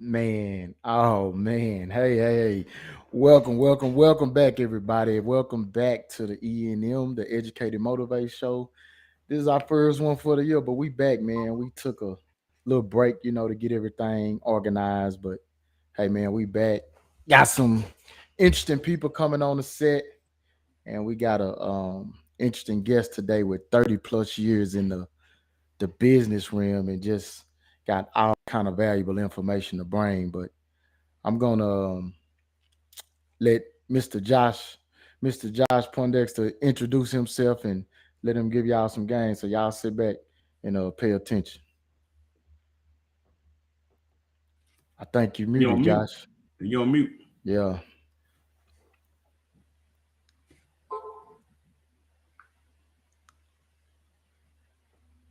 Man, oh man, hey, welcome back, everybody. Welcome back to the E&M, the Educated Motivate Show. This is our first one for the year, but we back, man. We took a little break, to get everything organized. But hey, man, we back. Got some interesting people coming on the set, and we got a interesting guest today with 30 plus years in the business realm and just got all kind of valuable information to bring. But I'm gonna let Mr. Josh Poindexter introduce himself and let him give y'all some games. So y'all sit back and pay attention. I think you You muted, on mute. Josh. You on mute. Yeah.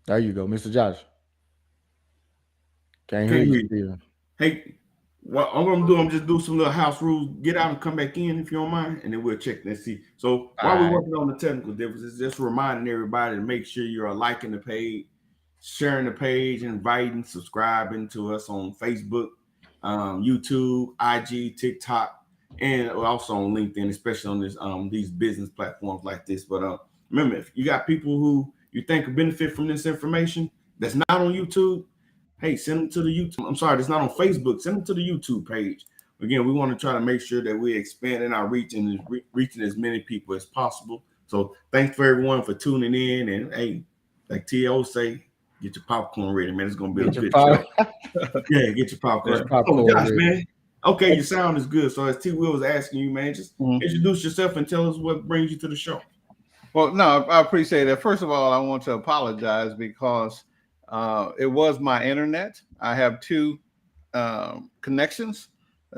There you go, Mr. Josh. Can't hear Can't you hear you. still. Hey, what I'm gonna do, I'm just do some little house rules. Get out and come back in if you don't mind, and then we'll check and see. So All while we're right. working on the technical differences, just reminding everybody to make sure you're liking the page, sharing the page, inviting, subscribing to us on Facebook, YouTube, IG, TikTok, and also on LinkedIn, especially on this these business platforms like this. But remember, if you got people who you think could benefit from this information that's not on YouTube, hey, send them to the YouTube. I'm sorry, it's not on Facebook. Send them to the YouTube page. Again, we want to try to make sure that we're expanding our reach and reaching as many people as possible. So thanks for everyone for tuning in. And hey, like T.O. say, get your popcorn ready, man. It's going to be a Get your good pop, show. Yeah, get your get popcorn. your Oh, popcorn Josh, ready. man. Okay, your sound is good. So as T. Will was asking you, man, just introduce yourself and tell us what brings you to the show. Well, no, I appreciate it. First of all, I want to apologize because it was my internet. I have two connections,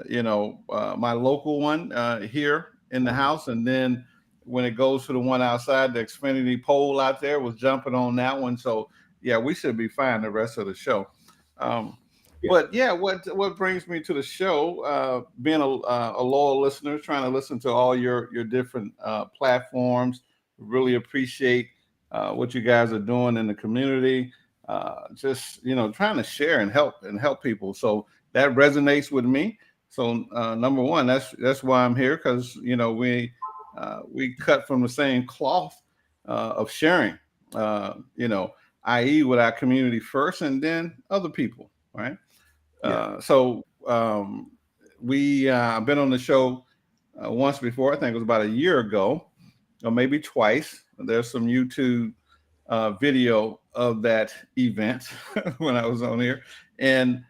my local one here in the house. And then when it goes to the one outside, the Xfinity pole out there was jumping on that one. So, yeah, we should be fine the rest of the show. But yeah, what brings me to the show, being a loyal listener, trying to listen to all your different platforms, really appreciate what you guys are doing in the community. Just trying to share and help people. So that resonates with me. So number one, that's why I'm here, because we cut from the same cloth of sharing. I.e., with our community first, and then other people, right? So we I've been on the show once before. I think it was about a year ago, or maybe twice. There's some YouTube video of that event when I was on here, and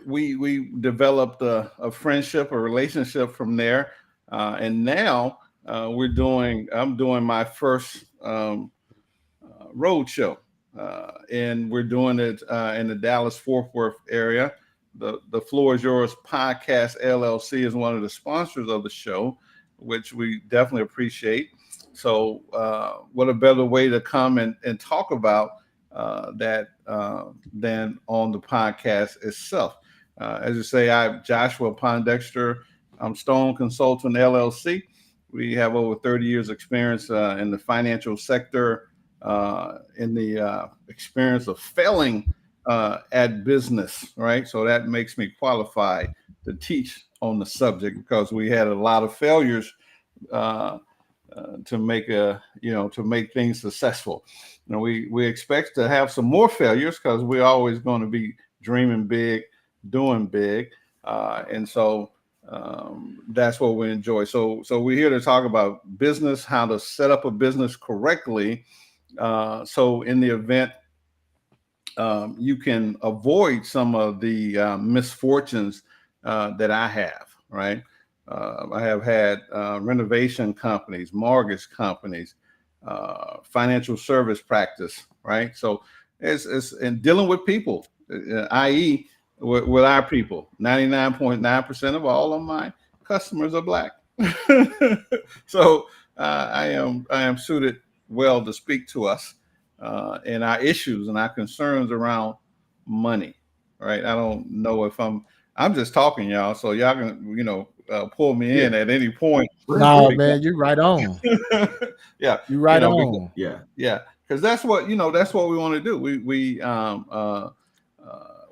we developed a friendship, a relationship from there, and now I'm doing my first road show, and we're doing it in the Dallas Fort Worth area. The Floor is Yours Podcast LLC is one of the sponsors of the show, which we definitely appreciate. So what a better way to come and talk about that than on the podcast itself. As you say, I'm Joshua Pondexter. I'm Stone Consultant LLC. We have over 30 years experience in the financial sector, in the experience of failing at business, right? So that makes me qualified to teach on the subject because we had a lot of failures uh, to make to make things successful. We expect to have some more failures because we're always going to be dreaming big, doing big, and so that's what we enjoy. So we're here to talk about business, how to set up a business correctly. So in the event you can avoid some of the misfortunes that I have, right? I have had renovation companies, mortgage companies, financial service practice, right? So it's in dealing with people, i.e., with our people. 99.9% of all of my customers are Black. So I am suited well to speak to us and our issues and our concerns around money, right? I don't know if I'm just talking, y'all, so y'all can pull me in Yeah. at any point. Nah, Great. man, you're right on. Yeah, You right because on. Yeah. yeah, because that's what we want to do.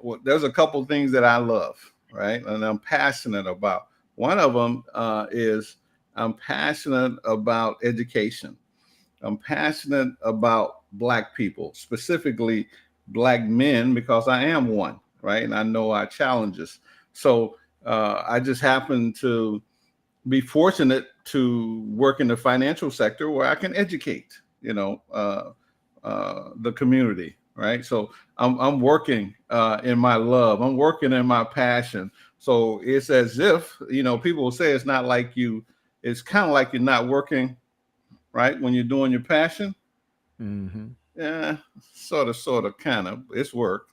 Well, there's a couple things that I love, right, and I'm passionate about. One of them is I'm passionate about education. I'm passionate about Black people, specifically Black men, because I am one, right? And I know our challenges. So I just happen to be fortunate to work in the financial sector where I can educate, the community, right? So I'm working in my love. I'm working in my passion. So it's as if, people say it's not like you. It's kind of like you're not working, right, when you're doing your passion. Hmm. Yeah, sort of, kind of. It's work.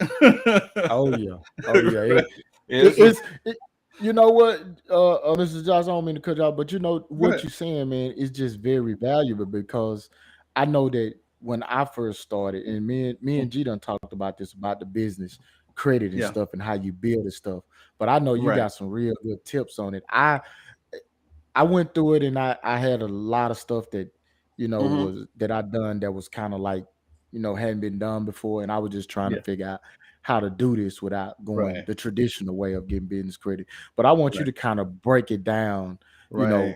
Oh yeah. Oh yeah. Right. It, It's it's it, you know what, Mr. Josh, I don't mean to cut you off, but you know go what ahead. you're saying, man, is just very valuable because I know that when I first started, and me and G done talked about this about the business credit and Yeah, stuff and how you build and stuff. But I know you right. got some real good tips on it. I went through it and I had a lot of stuff that Hmm. was that I done that was kind of like hadn't been done before, and I was just trying to Yeah, figure out how to do this without going right, the traditional way of getting business credit. But I want you right, to kind of break it down. You right. know,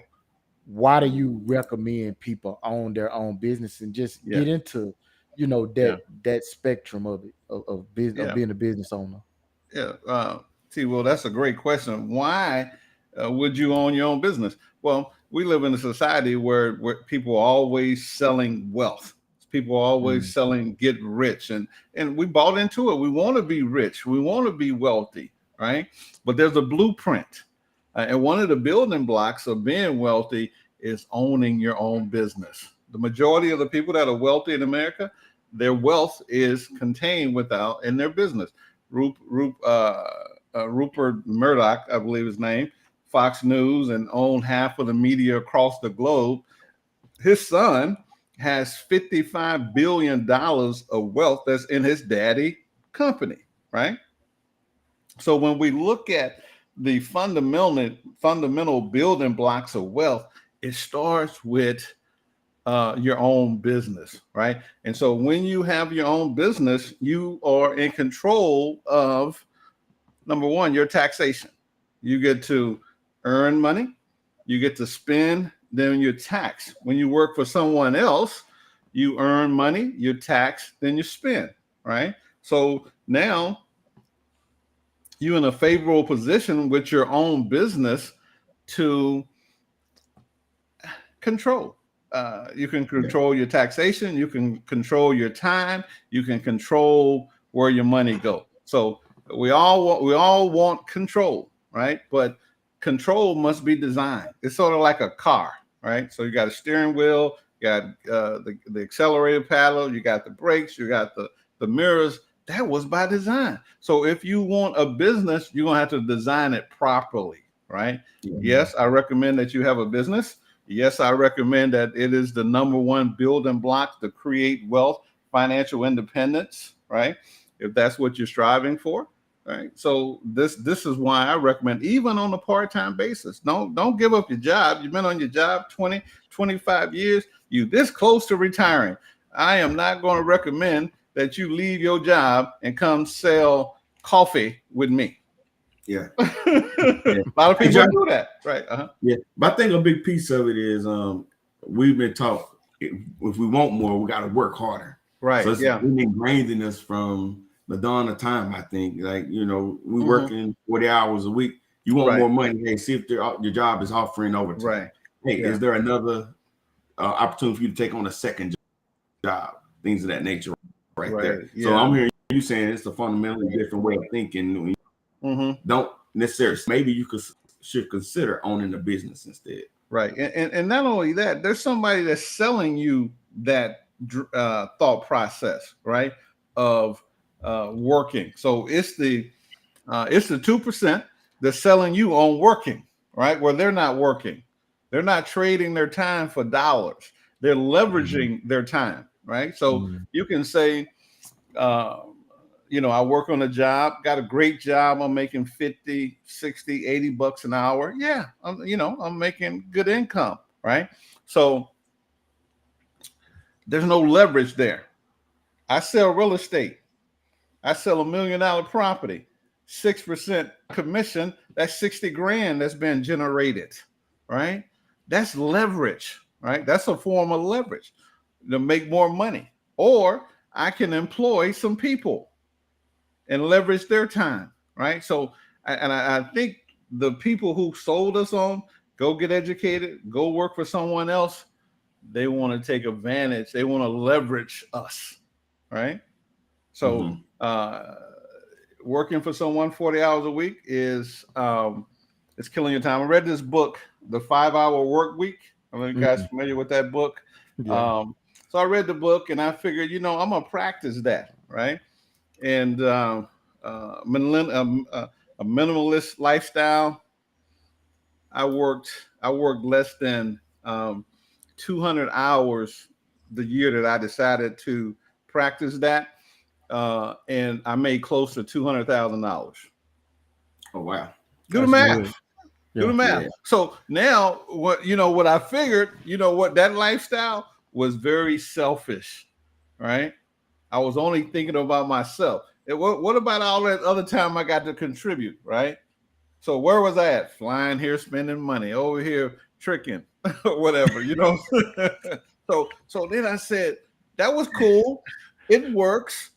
why do you recommend people own their own business and just Yeah, get into yeah, that spectrum of it of business of yeah, being a business owner? yeah. See, well, that's a great question. Why would you own your own business? Well, we live in a society where people are always selling wealth. People are always Mm, selling get rich, and we bought into it. We want to be rich. We want to be wealthy, right? But there's a blueprint, and one of the building blocks of being wealthy is owning your own business. The majority of the people that are wealthy in America, their wealth is contained without in their business. Rupert Murdoch, I believe his name, Fox News, and owned half of the media across the globe. His son has $55 billion of wealth that's in his daddy company, right? So when we look at the fundamental building blocks of wealth, it starts with your own business, right? And so when you have your own business, you are in control of number one, your taxation. You get to earn money, you get to spend, then you're taxed. When you work for someone else, you earn money, you tax, then you spend, right? So now you're in a favorable position with your own business to control. You can Yeah. control your taxation, you can control your time, you can control where your money go. So we all want control, right? But control must be designed. It's sort of like a car, right? So you got a steering wheel, you got the accelerator paddle, you got the brakes, you got the mirrors. That was by design. So if you want a business, you're gonna have to design it properly, right? Yeah. mm, Yes, I recommend that you have a business. Yes, I recommend that it is the number one building block to create wealth, financial independence, right? If that's what you're striving for, right? So this is why I recommend, even on a part-time basis, don't give up your job. You've been on your job 20, 25 years. You this close to retiring. I am not going to recommend that you leave your job and come sell coffee with me. Yeah. A lot of Hey, people Josh, do that, right? yeah. But I think a big piece of it is we've been taught if we want more, we got to work harder. So Right. it's Yeah. been ingrained in us from the dawn of time. I think, like we Hmm. working 40 hours a week. You want Right. more money? Hey, see if your job is offering overtime. Right. Hey, Yeah. is there another opportunity for you to take on a second job? Things of that nature, right there. Right. So Yeah. I'm hearing you saying it's a fundamentally different way of thinking. Hmm. Don't necessarily. Maybe you should consider owning a business instead. Right. And not only that, there's somebody that's selling you that thought process, right? Of working. So it's the 2% that's selling you on working, right? Where they're not working. They're not trading their time for dollars. They're leveraging their time, right? So Mhm. you can say, uh, I work on a job, got a great job. I'm making 50, 60, 80 bucks an hour. Yeah, I'm making good income, right? So there's no leverage there. I sell real estate. I sell $1 million property, 6% commission. That's 60 grand that's been generated, right? That's leverage, right? That's a form of leverage to make more money. Or I can employ some people and leverage their time, right? So, I think the people who sold us on go get educated, go work for someone else, they want to take advantage. They want to leverage us, right? So, Mm-hmm. working for someone 40 hours a week is it's killing your time. I read this book, The 5 Hour Work Week. I don't know if you guys Mhm. familiar with that book. Yeah. So I read the book and I figured, I'm gonna practice that, right? And a minimalist lifestyle. I worked less than 200 hours the year that I decided to practice that, and I made close to $200,000. Oh wow. Do the That's math. good. Do the Yeah. math. Yeah. So now, what I figured, what that lifestyle was very selfish, right? I was only thinking about myself. What about all that other time I got to contribute, right? So where was I at? Flying here, spending money over here, tricking, whatever, so then I said, that was cool. It works,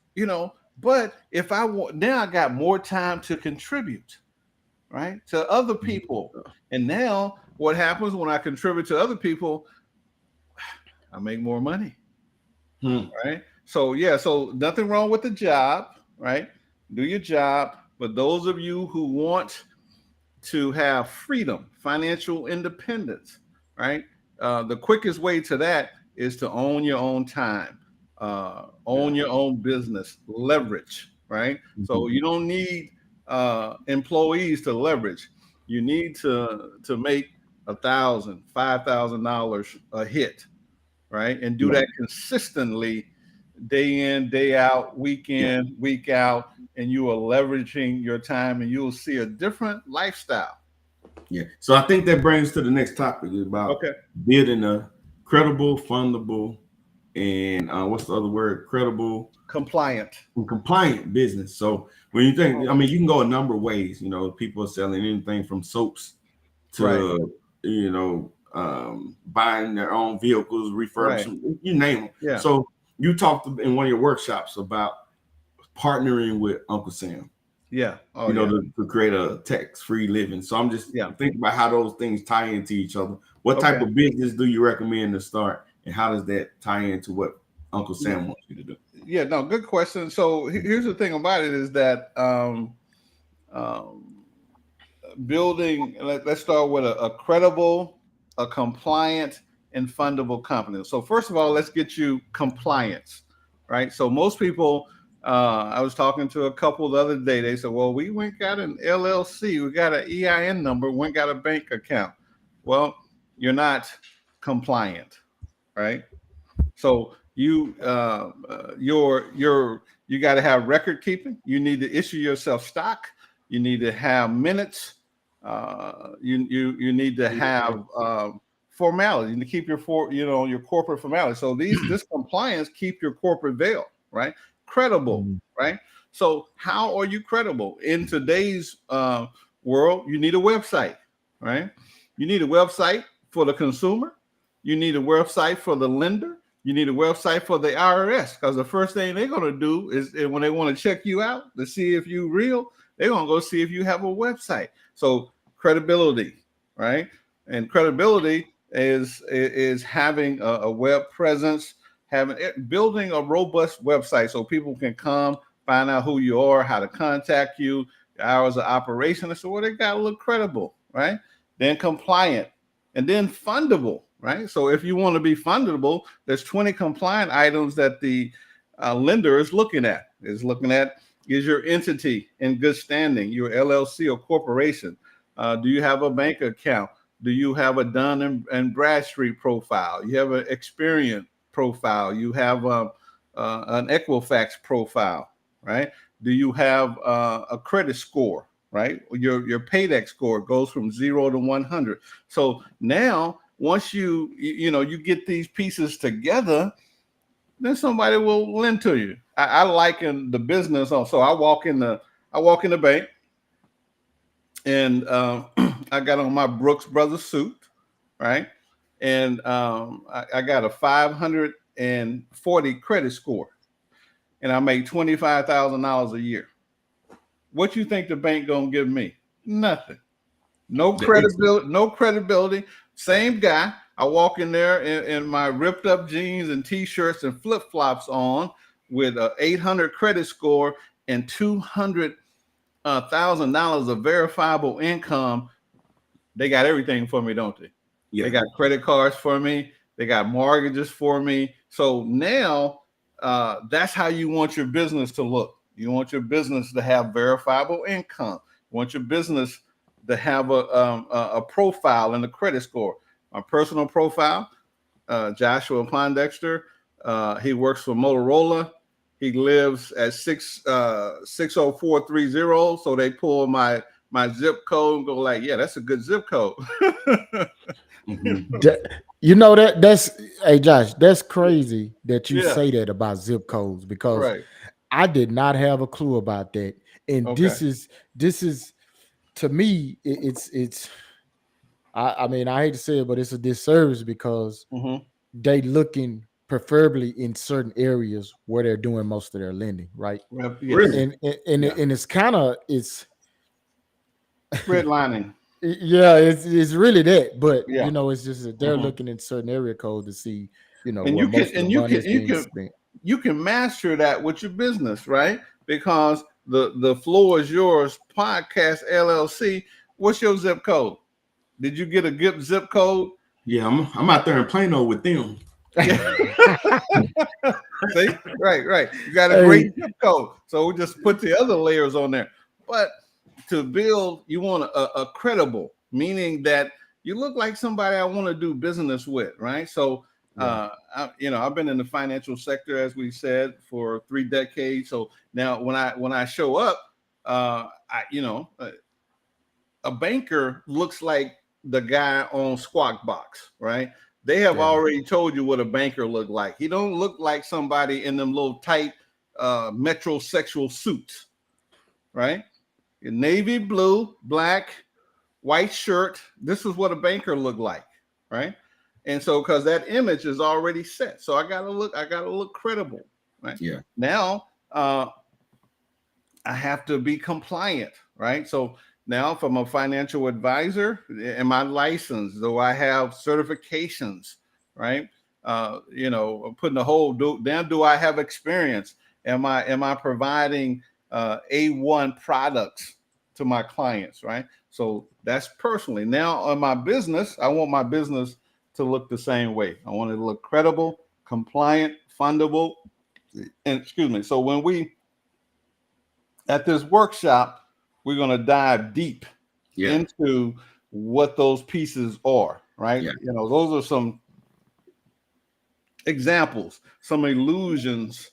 but if I want, now I got more time to contribute, right? To other people. And now what happens when I contribute to other people? I make more money, Hmm. right? So yeah, so nothing wrong with the job, right? Do your job. But those of you who want to have freedom, financial independence, right? The quickest way to that is to own your own time, Yeah. own your own business, leverage, right? So Mhm. you don't need employees to leverage. You need to make $1,000, $5,000 a hit, right? And do Yeah. that consistently, day in, day out, week Yeah. in, week out, and you are leveraging your time, and you'll see a different lifestyle. Yeah. So I think that brings to the next topic about Okay. building a credible, fundable, and what's the other word? Credible Compliant. and compliant business. So when you think, I mean, you can go a number of ways. People are selling anything from soaps Right. to buying their own vehicles, Right. refurbishing, you name them. Yeah. So you talked in one of your workshops about partnering with Uncle Sam, Yeah. Oh yeah. to create a tax-free living. So I'm just Yeah. thinking about how those things tie into each other. What type Okay. of business do you recommend to start, and how does that tie into what Uncle Sam wants you to do? Yeah. No. Good question. So here's the thing about it is that um, building. Let's start with a credible, a compliant, and fundable company. So first of all, let's get you compliance, right? So most people. I was talking to a couple the other day. They said, "Well, we went got an LLC, we got an EIN number, went got a bank account." Well, you're not compliant, right? So you got to have record keeping. You need to issue yourself stock. You need to have minutes. You need to have formality. You need to keep your corporate formality. So this compliance keep your corporate veil, right? Credible, Mhm. right? So how are you credible in today's world? You need a website, right? You need a website for the consumer. You need a website for the lender. You need a website for the IRS, because the first thing they're going to do is when they want to check you out to see if you real, they're going to go see if you have a website. So credibility, right? And credibility is having a web presence, having building a robust website so people can come find out who you are, how to contact you, the hours of operation. So they got to look credible, right? Then compliant, and then fundable, right? So if you want to be fundable, there's 20 compliant items that the lender is looking at. Is your entity in good standing, your LLC or corporation? Do you have a bank account? Do you have a Dun and Bradstreet profile? You have an Experian profile? You have an Equifax profile, right? Do you have a credit score, right? Your paydex score goes from 0 to 100. So now, once you get these pieces together, then somebody will lend to you. I liken the business on. So I walk in the bank, and I got on my Brooks Brothers suit, right? And I got a 540 credit score, and I make $25,000 a year. What you think the bank gonna give me? Nothing. No credibility. No credibility. Same guy. I walk in there in my ripped up jeans and t-shirts and flip flops on, with a 800 credit score and $200,000 of verifiable income. They got everything for me, don't they? Yeah. They got credit cards for me. They got mortgages for me. So now that's how you want your business to look. You want your business to have verifiable income. You want your business to have a profile and a credit score. My personal profile, Joshua Pondexter. He works for Motorola. He lives at 60430. So they pull my zip code and go like, yeah, that's a good zip code. That's hey Josh, that's crazy that you say that about zip codes, because I did not have a clue about that. And this is to me, it's I mean, I hate to say it, but it's a disservice, because they looking preferably in certain areas where they're doing most of their lending, right? Yes. And it's kind of redlining. Yeah, it's really that, but it's just that they're looking in certain area codes to see, and where most of the money is being spent. You can master that with your business, right? Because the floor is yours. Podcast LLC. What's your zip code? Did you get a good zip code? Yeah, I'm out there in Plano with them. See, right. You got a great zip code, so we just put the other layers on there. But to build, you want a credible, meaning that you look like somebody I want to do business with, right? So, I've been in the financial sector, as we said, for 3 decades. So now, when I show up, a banker looks like the guy on Squawk Box, right? They have already told you what a banker look like. He don't look like somebody in them little tight metrosexual suits, right? Navy blue, black, white shirt. This is what a banker look like, right? And so, because that image is already set, so I gotta look credible, right? Yeah. Now, I have to be compliant, right? So now, if I'm a financial advisor, am I licensed? Do I have certifications, right? Putting the whole do I have experience? Am I providing A1 products to my clients, right? So that's personally. Now on my business, I want my business to look the same way. I want it to look credible, compliant, fundable, and excuse me. So when we at this workshop, we're going to dive deep into what those pieces are, right? Those are some examples, some illusions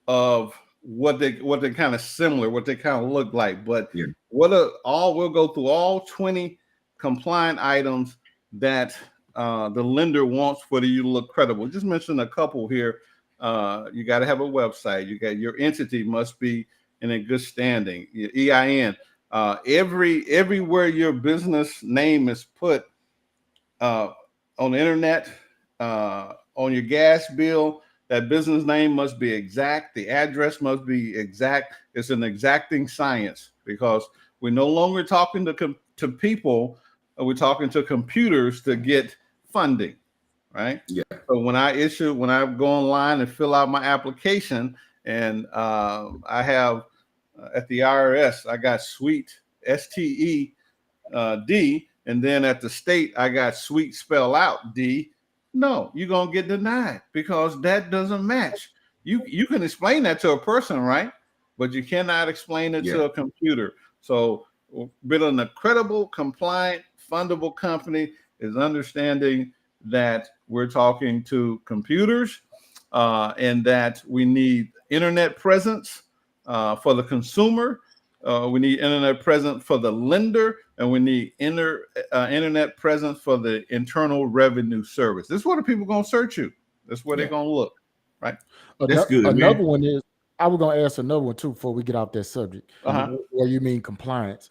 of what they kind of similar, what they kind of look like. But we'll go through all 20 compliant items that the lender wants for you to look credible. Just mention a couple here. You got to have a website. You got your entity must be and in good standing. EIN. Everywhere your business name is put uh, on the internet, on your gas bill, that business name must be exact. The address must be exact. It's an exacting science because we're no longer talking to people. We're talking to computers to get funding, right? Yeah. So when I go online and fill out my application, and I have at the IRS, I got Sweet STE D, and then at the state, I got Sweet spell out D. No, you're gonna get denied because that doesn't match. You can explain that to a person, right? But you cannot explain it Yeah. to a computer. So building a credible, compliant, fundable company is understanding that we're talking to computers and that we need internet presence for the consumer. We need internet presence for the lender, and we need internet presence for the Internal Revenue Service. This is where the people going to search you. That's where they're going to look, right? That's good, Another man. one is, I was gonna ask another one too before we get off that subject. Uh-huh. Where you mean compliance?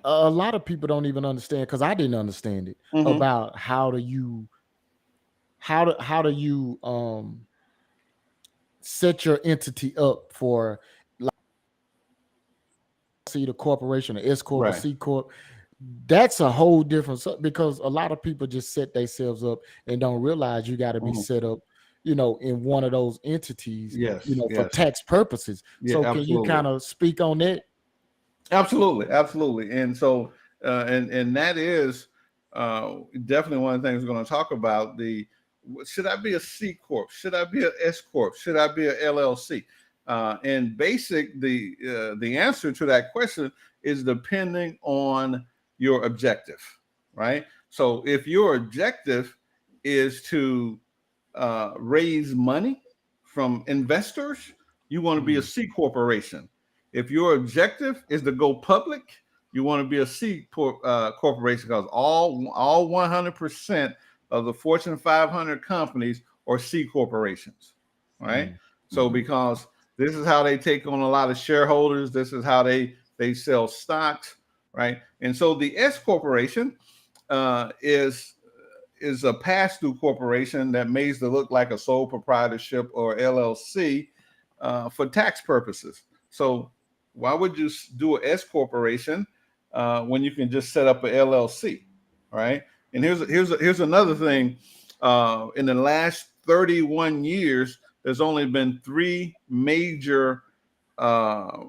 A lot of people don't even understand, because I didn't understand it, Mm-hmm. about how do you set your entity up for, like, see, the corporation, a S corp, a Right. C corp. That's a whole different because a lot of people just set themselves up and don't realize you got to be Mm-hmm. set up, in one of those entities, Yes. for Yes. tax purposes. Yeah. So can you Absolutely. kind of speak on that? Absolutely, absolutely. And so, and that is definitely one of the things we're going to talk about. Should I be a C corp? Should I be a S corp? Should I be a LLC? And the answer to that question is depending on your objective, right? So if your objective is to raise money from investors, you want to be a C corporation. If your objective is to go public, you want to be a corporation because all 100% of the Fortune 500 companies are C corporations, right? Mm. So because this is how they take on a lot of shareholders, this is how they sell stocks, right? And so the S corporation is a pass-through corporation that makes it look like a sole proprietorship or LLC for tax purposes. So why would you do an S corporation when you can just set up an LLC, right? And here's another thing. In the last 31 years, there's only been three major uh,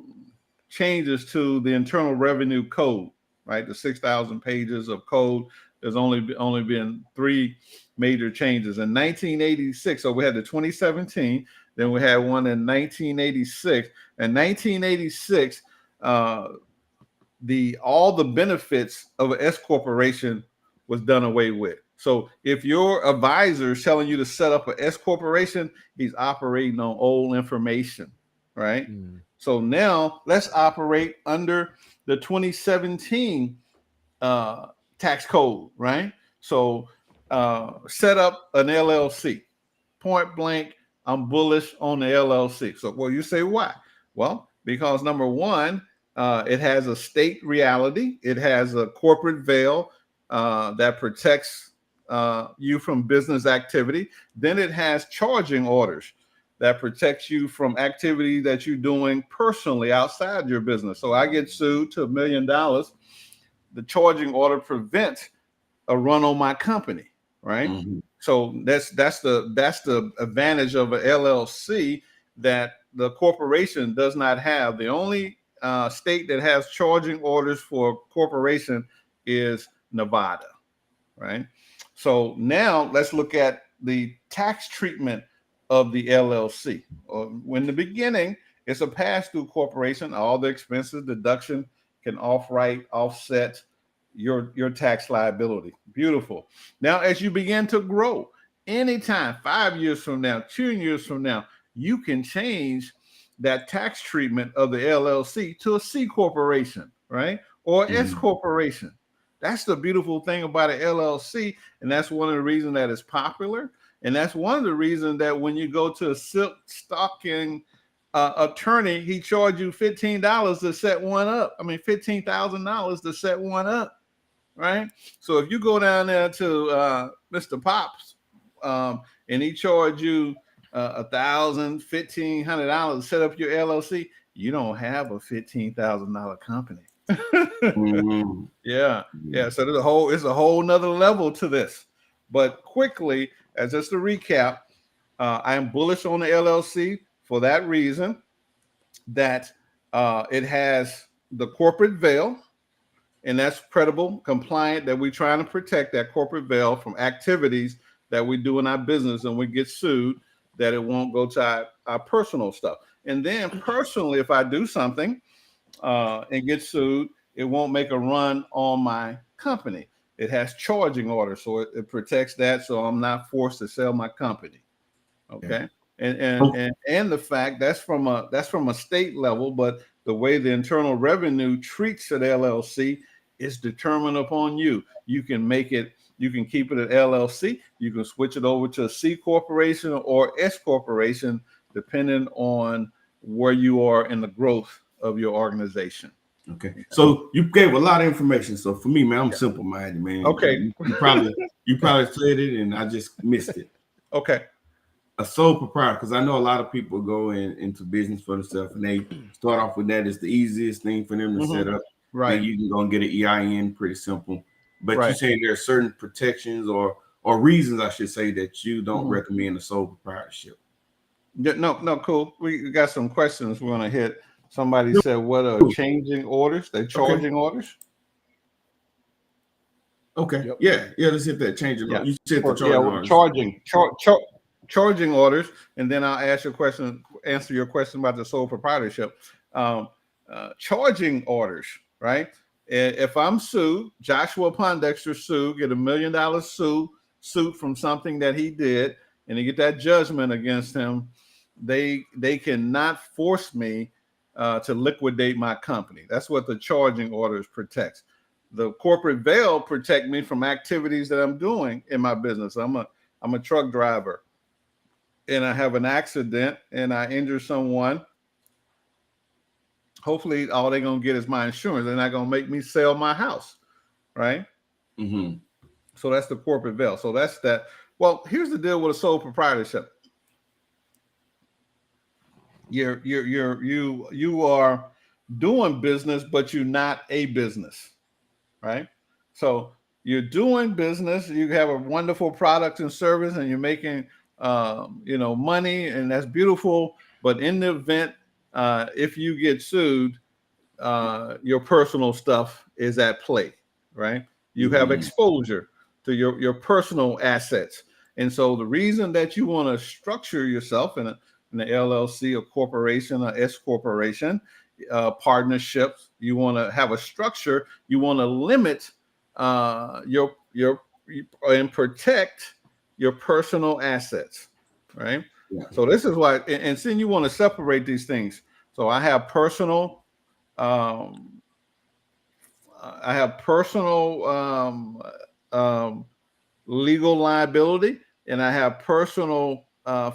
changes to the Internal Revenue Code, right? The 6,000 pages of code. There's only been three major changes in 1986. So we had the 2017, then we had one in 1986. In 1986, all the benefits of an S corporation was done away with. So if your advisor is telling you to set up an S corporation, he's operating on old information, right? Mm. So now let's operate under the 2017 tax code, right? So set up an LLC. Point blank, I'm bullish on the LLC. So, well, you say why? Well, because number one, it has a state reality. It has a corporate veil that protects you from business activity. Then it has charging orders that protects you from activity that you're doing personally outside your business. So I get sued to $1 million. The charging order prevents a run on my company, right? Mm-hmm. So that's the advantage of an LLC that the corporation does not have. The only state that has charging orders for corporation is Nevada, right? So now let's look at the tax treatment of the LLC. When the beginning, it's a pass-through corporation. All the expenses deduction can offset your tax liability. Beautiful. Now, as you begin to grow, anytime, 5 years from now, 2 years from now, you can change that tax treatment of the LLC to a C corporation, right? Or S corporation. That's the beautiful thing about an LLC. And that's one of the reasons that it's popular. And that's one of the reasons that when you go to a silk stocking attorney, he charged you $15 to set one up. I mean, $15,000 to set one up, right? So if you go down there to Mr. Pops, and he charged you $1,000, $1,500 to set up your LLC, you don't have a $15,000 company. Mm-hmm. Yeah. So it's a whole nother level to this. But quickly, as just a recap, I am bullish on the LLC for that reason, that it has the corporate veil, and that's credible, compliant, that we're trying to protect that corporate veil from activities that we do in our business and we get sued, that it won't go to our personal stuff. And then personally, if I do something and get sued, it won't make a run on my company. It has charging orders, so it protects that, so I'm not forced to sell my company. Okay. And the fact that's from a state level, but the way the Internal Revenue treats an LLC is determined upon you. You can make it, you can keep it an LLC, you can switch it over to a C corporation or S corporation, depending on where you are in the growth of your organization. Okay. So you gave a lot of information. So for me, man, I'm simple minded, man. Okay. You probably said it and I just missed it. Okay. A sole proprietor, because I know a lot of people go into business for themselves and they start off with that. It's the easiest thing for them to set up. Right. And you can go and get an EIN, pretty simple. But Right. you say there are certain protections or reasons, I should say, that you don't recommend a sole proprietorship. No, cool. We got some questions we're gonna hit. Somebody said, "What are changing orders? They're charging orders." Okay. Yep. Yeah. Let's hit that. Changing. Yeah. You said the charging orders. Charging orders, and then I'll answer your question about the sole proprietorship. Charging orders, right? If I'm sued, Joshua Pondexter sued, get $1 million suit from something that he did, and they get that judgment against him, they cannot force me to liquidate my company. That's what the charging orders protects. The corporate veil protect me from activities that I'm doing in my business. I'm a truck driver, and I have an accident and I injure someone. Hopefully, all they're gonna get is my insurance. They're not gonna make me sell my house, right? Mm-hmm. So that's the corporate veil. So that's that. Well, here's the deal with a sole proprietorship. You are doing business, but you're not a business, right? So you're doing business. You have a wonderful product and service, and you're making money, and that's beautiful. But in the event, if you get sued, your personal stuff is at play, right? You have exposure to your personal assets. And so the reason that you want to structure yourself in an LLC, a corporation, a S corporation, partnerships, you want to have a structure, you want to limit your and protect your personal assets, right? Yeah. So this is why, and then you want to separate these things. So I have personal legal liability, and I have personal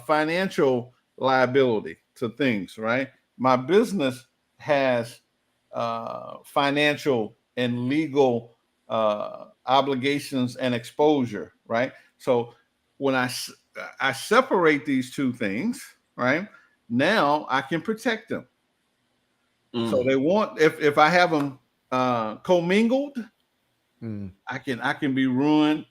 financial liability to things, right? My business has financial and legal obligations and exposure, right? So when I separate these two things, right, now I can protect them. So they want, if I have them commingled, I can be ruined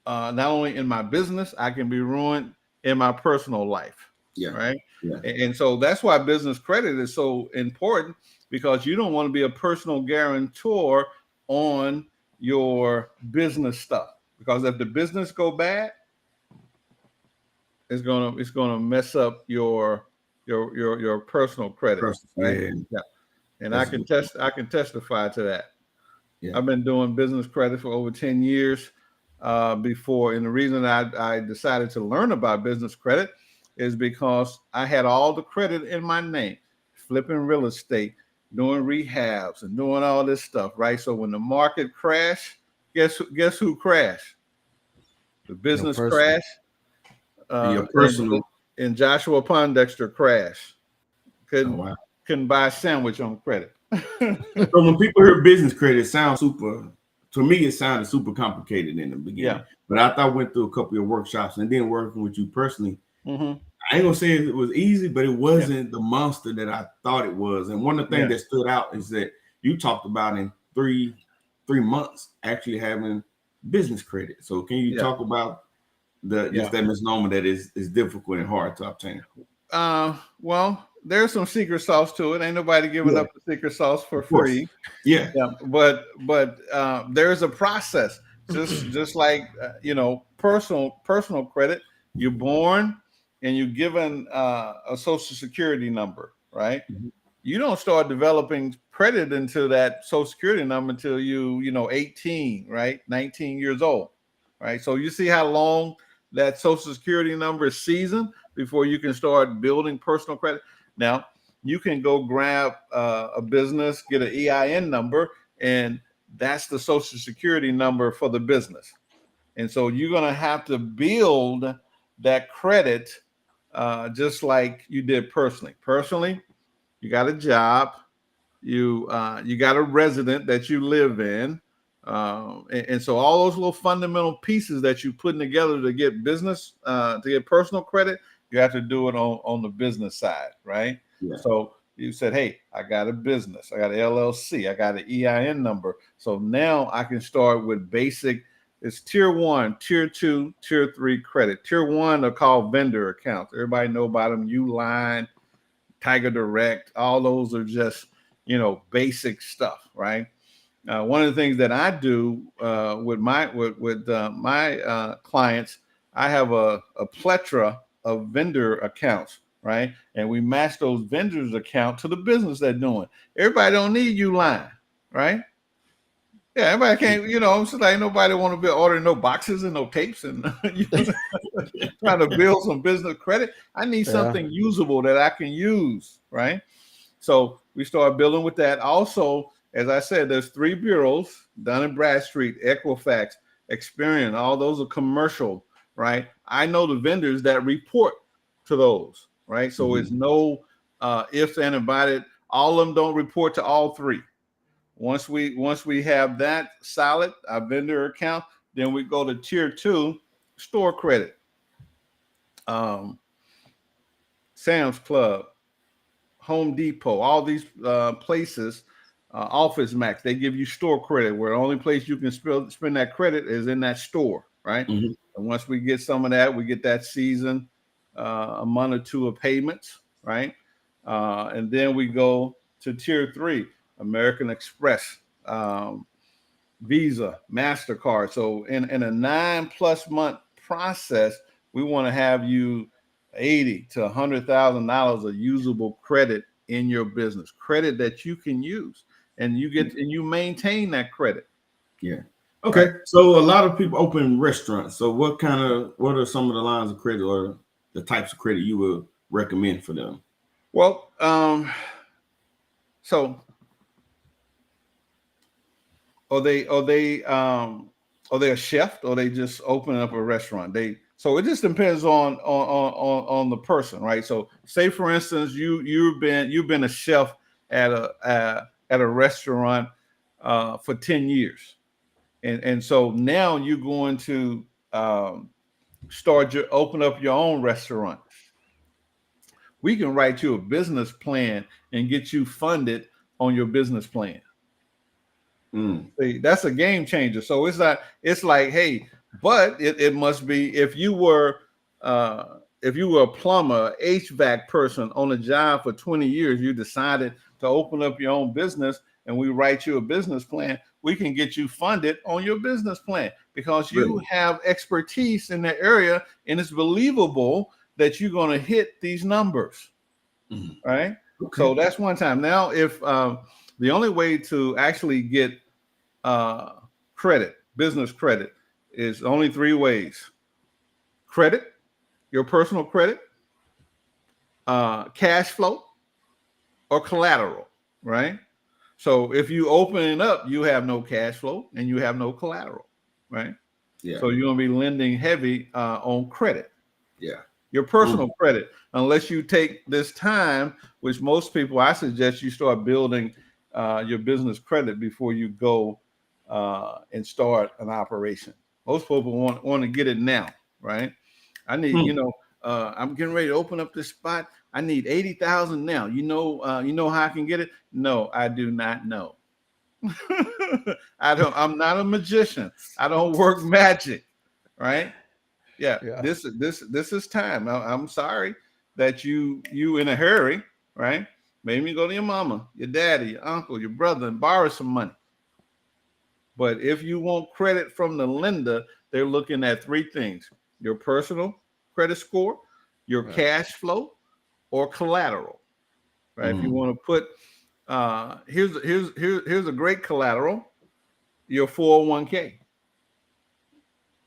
not only in my business, I can be ruined in my personal life. Yeah. Right. Yeah. And so that's why business credit is so important, because you don't want to be a personal guarantor on your business stuff, because if the business go bad, it's gonna mess up your personal credit. Right? Yeah. And I can testify to that. Yeah. I've been doing business credit for over 10 years before. And the reason I decided to learn about business credit is because I had all the credit in my name, flipping real estate, doing rehabs and doing all this stuff, right? So when the market crashed, guess who crashed? The business crashed. Your personal. And Joshua Pondexter crashed. Oh, couldn't wow. couldn't buy a sandwich on credit. So when people hear business credit, it sounds super. To me, it sounded super complicated in the beginning. Yeah. But after I went through a couple of workshops and then working with you personally, Mm-hmm. I ain't gonna say it was easy, but it Yeah. wasn't the monster that I thought it was. And one of the things Yeah. that stood out is that you talked about in three months actually having business credit. So can you Yeah. talk about the just Yeah. that misnomer that is difficult and hard to obtain? Well, there's some secret sauce to it. Ain't nobody giving Yeah, up the secret sauce for of course. free. Yeah. Yeah, but there's a process. Just like personal credit. You're born and you're given a social security number, right? Mhm. You don't start developing credit into that social security number until you 18, right? 19 years old, right? So you see how long that social security number is seasoned before you can start building personal credit. Now you can go grab a business, get an EIN number, and that's the social security number for the business. And so you're going to have to build that credit just like you did personally. Personally, you got a job, you got a resident that you live in, and so all those little fundamental pieces that you putting together to get business to get personal credit, you have to do it on the business side, right? Yeah. So you said, hey, I got a business, I got an LLC, I got an EIN number, so now I can start with basic. It's tier 1, tier 2, tier 3 credit. Tier 1 are called vendor accounts. Everybody know about them. Uline, Tiger Direct, all those are just basic stuff, right? One of the things that I do with my clients, I have a plethora of vendor accounts, right? And we match those vendors' account to the business they're doing. Everybody don't need Uline, right? Yeah, everybody can't, it's like nobody want to be ordering no boxes and no tapes and trying to build some business credit. I need Yeah. something usable that I can use, right? So we started building with that. Also, as I said, there's 3 bureaus, Dun and Bradstreet, Equifax, Experian. All those are commercial, right? I know the vendors that report to those, right? So it's no ifs and about it. All of them don't report to all 3. Once we have that solid, our vendor account, then we go to tier 2, store credit. Sam's Club, Home Depot, all these places, Office Max, they give you store credit where the only place you can spend that credit is in that store, right? Mhm. And once we get some of that, we get that season, a month or two of payments, right? And then we go to tier 3, American Express, Visa, MasterCard. So in a 9+ month process, we want to have you $80,000 to $100,000 of usable credit in your business, credit that you can use, and you maintain that credit. Yeah. Right? Okay. So a lot of people open restaurants. So what are some of the lines of credit or the types of credit you would recommend for them? Well, so are they a chef or they just open up a restaurant? So it just depends on the person, right? So say for instance you've been a chef at a restaurant for 10 years, and so now you're going to open up your own restaurant. We can write you a business plan and get you funded on your business plan. Mm. See, that's a game changer. So it's like, hey, but it must be if you were a plumber, HVAC person on a job for 20 years, you decided to open up your own business and we write you a business plan, we can get you funded on your business plan because you Really? have expertise in that area and it's believable that you're going to hit these numbers, Mm. right? Okay. So that's one time. Now, if the only way to actually get business credit, is only 3 ways: credit, your personal credit, cash flow, or collateral, right? So if you open it up, you have no cash flow and you have no collateral, right? Yeah. So you're gonna be lending heavy on credit. Yeah. your personal credit, unless you take this time, which most people, I suggest you start building your business credit before you go and start an operation. Most people want to get it now, right? I need, I'm getting ready to open up this spot. I need 80,000 now. You know how I can get it? No, I do not know. I'm not a magician. I don't work magic, right? Yeah, Yeah. this is time. I'm sorry that you in a hurry, right? Maybe go to your mama, your daddy, your uncle, your brother, and borrow some money. But if you want credit from the lender, they're looking at three things: your personal credit score, your Right. cash flow, or collateral. Right? If you Mm. want to put here's a great collateral, your 401k.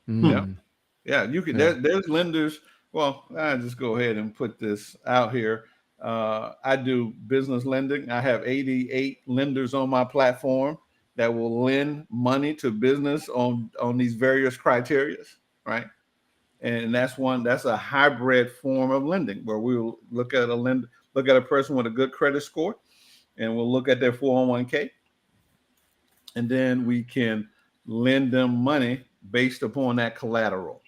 Yeah. Mm. Yeah, you can. Yeah. There's lenders. Well, I just go ahead and put this out here. I do business lending. I have 88 lenders on my platform that will lend money to business on these various criterias, right? And that's a hybrid form of lending where we'll look at a person with a good credit score, and we'll look at their 401k, and then we can lend them money based upon that collateral.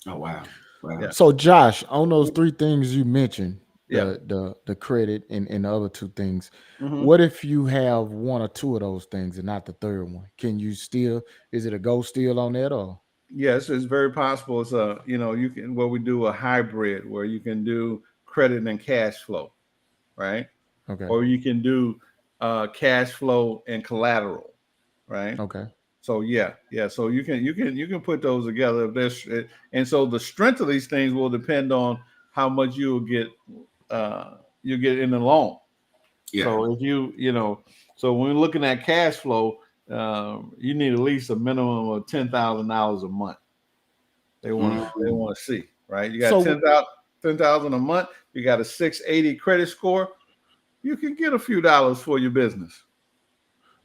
Oh wow. Wow. Yeah. So Josh, on those three things you mentioned, Yeah. the credit and the other two things, Hmm. what if you have one or two of those things and not the third one? Can you still, is it a go still on that or Yes, it's very possible. It's you can, we do a hybrid where you can do credit and cash flow, right? okay. Or you can do cash flow and collateral, right? Okay. So yeah. So you can put those together. If and so the strength of these things will depend on how much you get in the loan. Yeah. So if so when we're looking at cash flow, you need at least a minimum of $10,000 a month. They Mm. want to see, right? You got So 10,000 a month. You got a 680 credit score. You can get a few dollars for your business.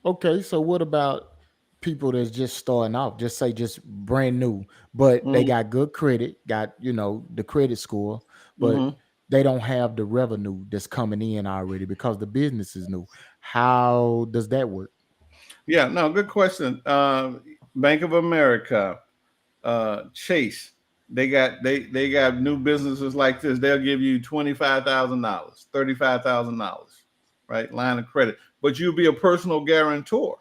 okay, so what about people that's just starting off, just say just brand new, but they Hmm. got good credit, got the credit score, but Hmm. they don't have the revenue that's coming in already because the business is new. How does that work? Yeah, no, good question. Bank of America, Chase, they got new businesses like this. They'll give you $25,000, $35,000, right? Line of credit, but you'll be a personal guarantor,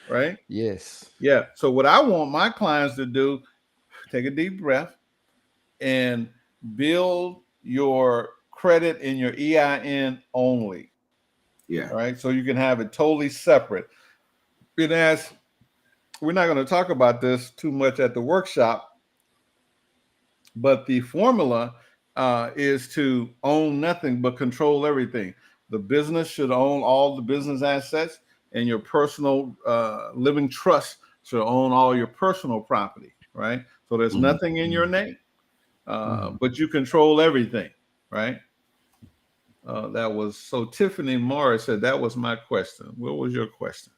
right? Yes. Yeah. So what I want my clients to do, take a deep breath and build your credit in your EIN only. Yeah. All right. So you can have it totally separate. And as we're not going to talk about this too much at the workshop, but the formula is to own nothing but control everything. The business should own all the business assets, and your personal living trust should own all your personal property, right? So there's Mm. nothing in your name, Mhm. but you control everything, right? That was so. Tiffany Morris said that was my question. What was your question?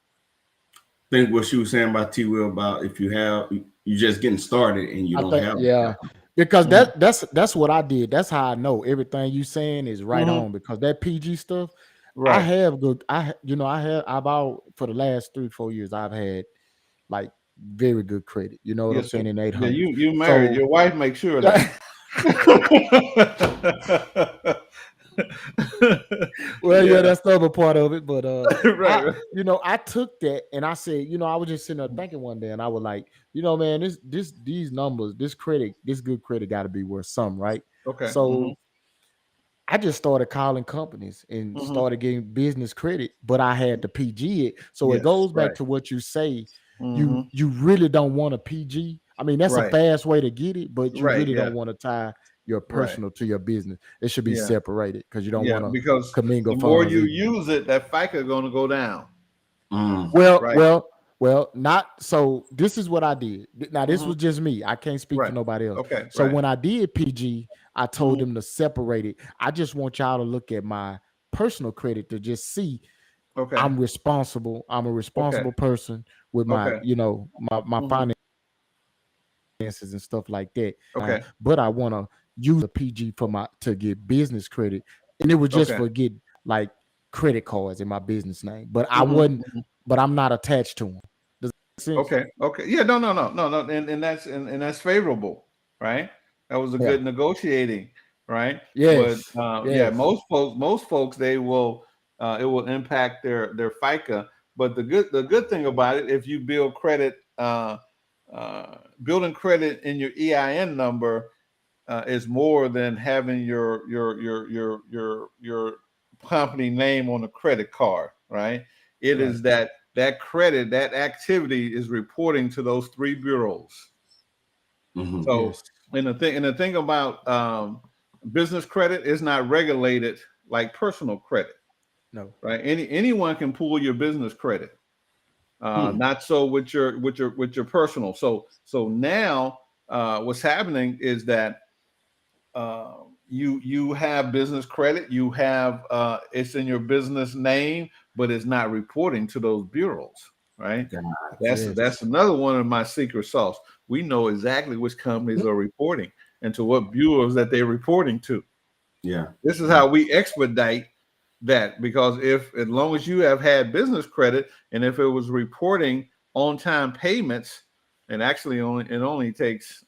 Think what she was saying about T Will about if you just getting started and you I don't think have yeah, capital. because Hmm. that's what I did. That's how I know everything you saying is right Hmm. on because that PG stuff, I Right. have good. I've out for the last 3-4 years. I've had like very good credit. You know what I'm Yes, sir. saying in Yeah, 800s. you married. So Your wife makes sure of that. well, yeah, Yeah. that's the other part of it. But Right. I, Right. I took that and I said, I was just sitting there thinking one day, and I was like, man, these numbers, this credit, this good credit got to be worth something, right? Okay. Hmm. So I just started calling companies and Hmm. started getting business credit, but I had to PG it. So it Yes. goes back Right. to what you say. You Hmm. you really don't want a PG. I mean, that's a Right. fast way to get it, but you Right. really Yeah. don't want to tie your Right. personal to your business. It should be Yeah. separated because you don't Yeah. want to Because commingle the more funds you either. use it, that FICA going to go down. Mm. Well, Right. well, well, not so. This is what I did. Now, this Hmm. was just me. I can't speak for Right. nobody else. Okay. So Right. when I did PG, I told Hmm. them to separate it. I just want y'all to look at my personal credit to just see Okay. I'm responsible. I'm a Okay. responsible person with my, Okay. my Hmm. finances and stuff like that. Okay. But I want to use a PG for my to get business credit, and it was just Okay. for get like credit cards in my business name. But I Hmm. wasn't. But I'm not attached to them. Does that make sense? Okay. Okay. Yeah. No. No. No. No. No. And that's favorable, right? That was a Yeah. good negotiating, right? But Yes. yeah, Yes. most folks, they will it will impact their FICA. But the good thing about it, if you build credit, building credit in your EIN number is more than having your company name on a credit card, right? It Right. is that credit, that activity is reporting to those three bureaus. Hmm. So, Yes. and the thing about business credit is not regulated like personal credit, No. right? Anyone can pull your business credit. Hmm. Not so with your personal. So now what's happening is that you have business credit, you have it's in your business name, but it's not reporting to those bureaus, right? Gotcha. That's Yes. another one of my secret sauce. We know exactly which companies are reporting and to what bureaus that they're reporting to. Yeah. This is Yeah. how we expedite that, because if as long as you have had business credit and if it was reporting on time payments, and actually only takes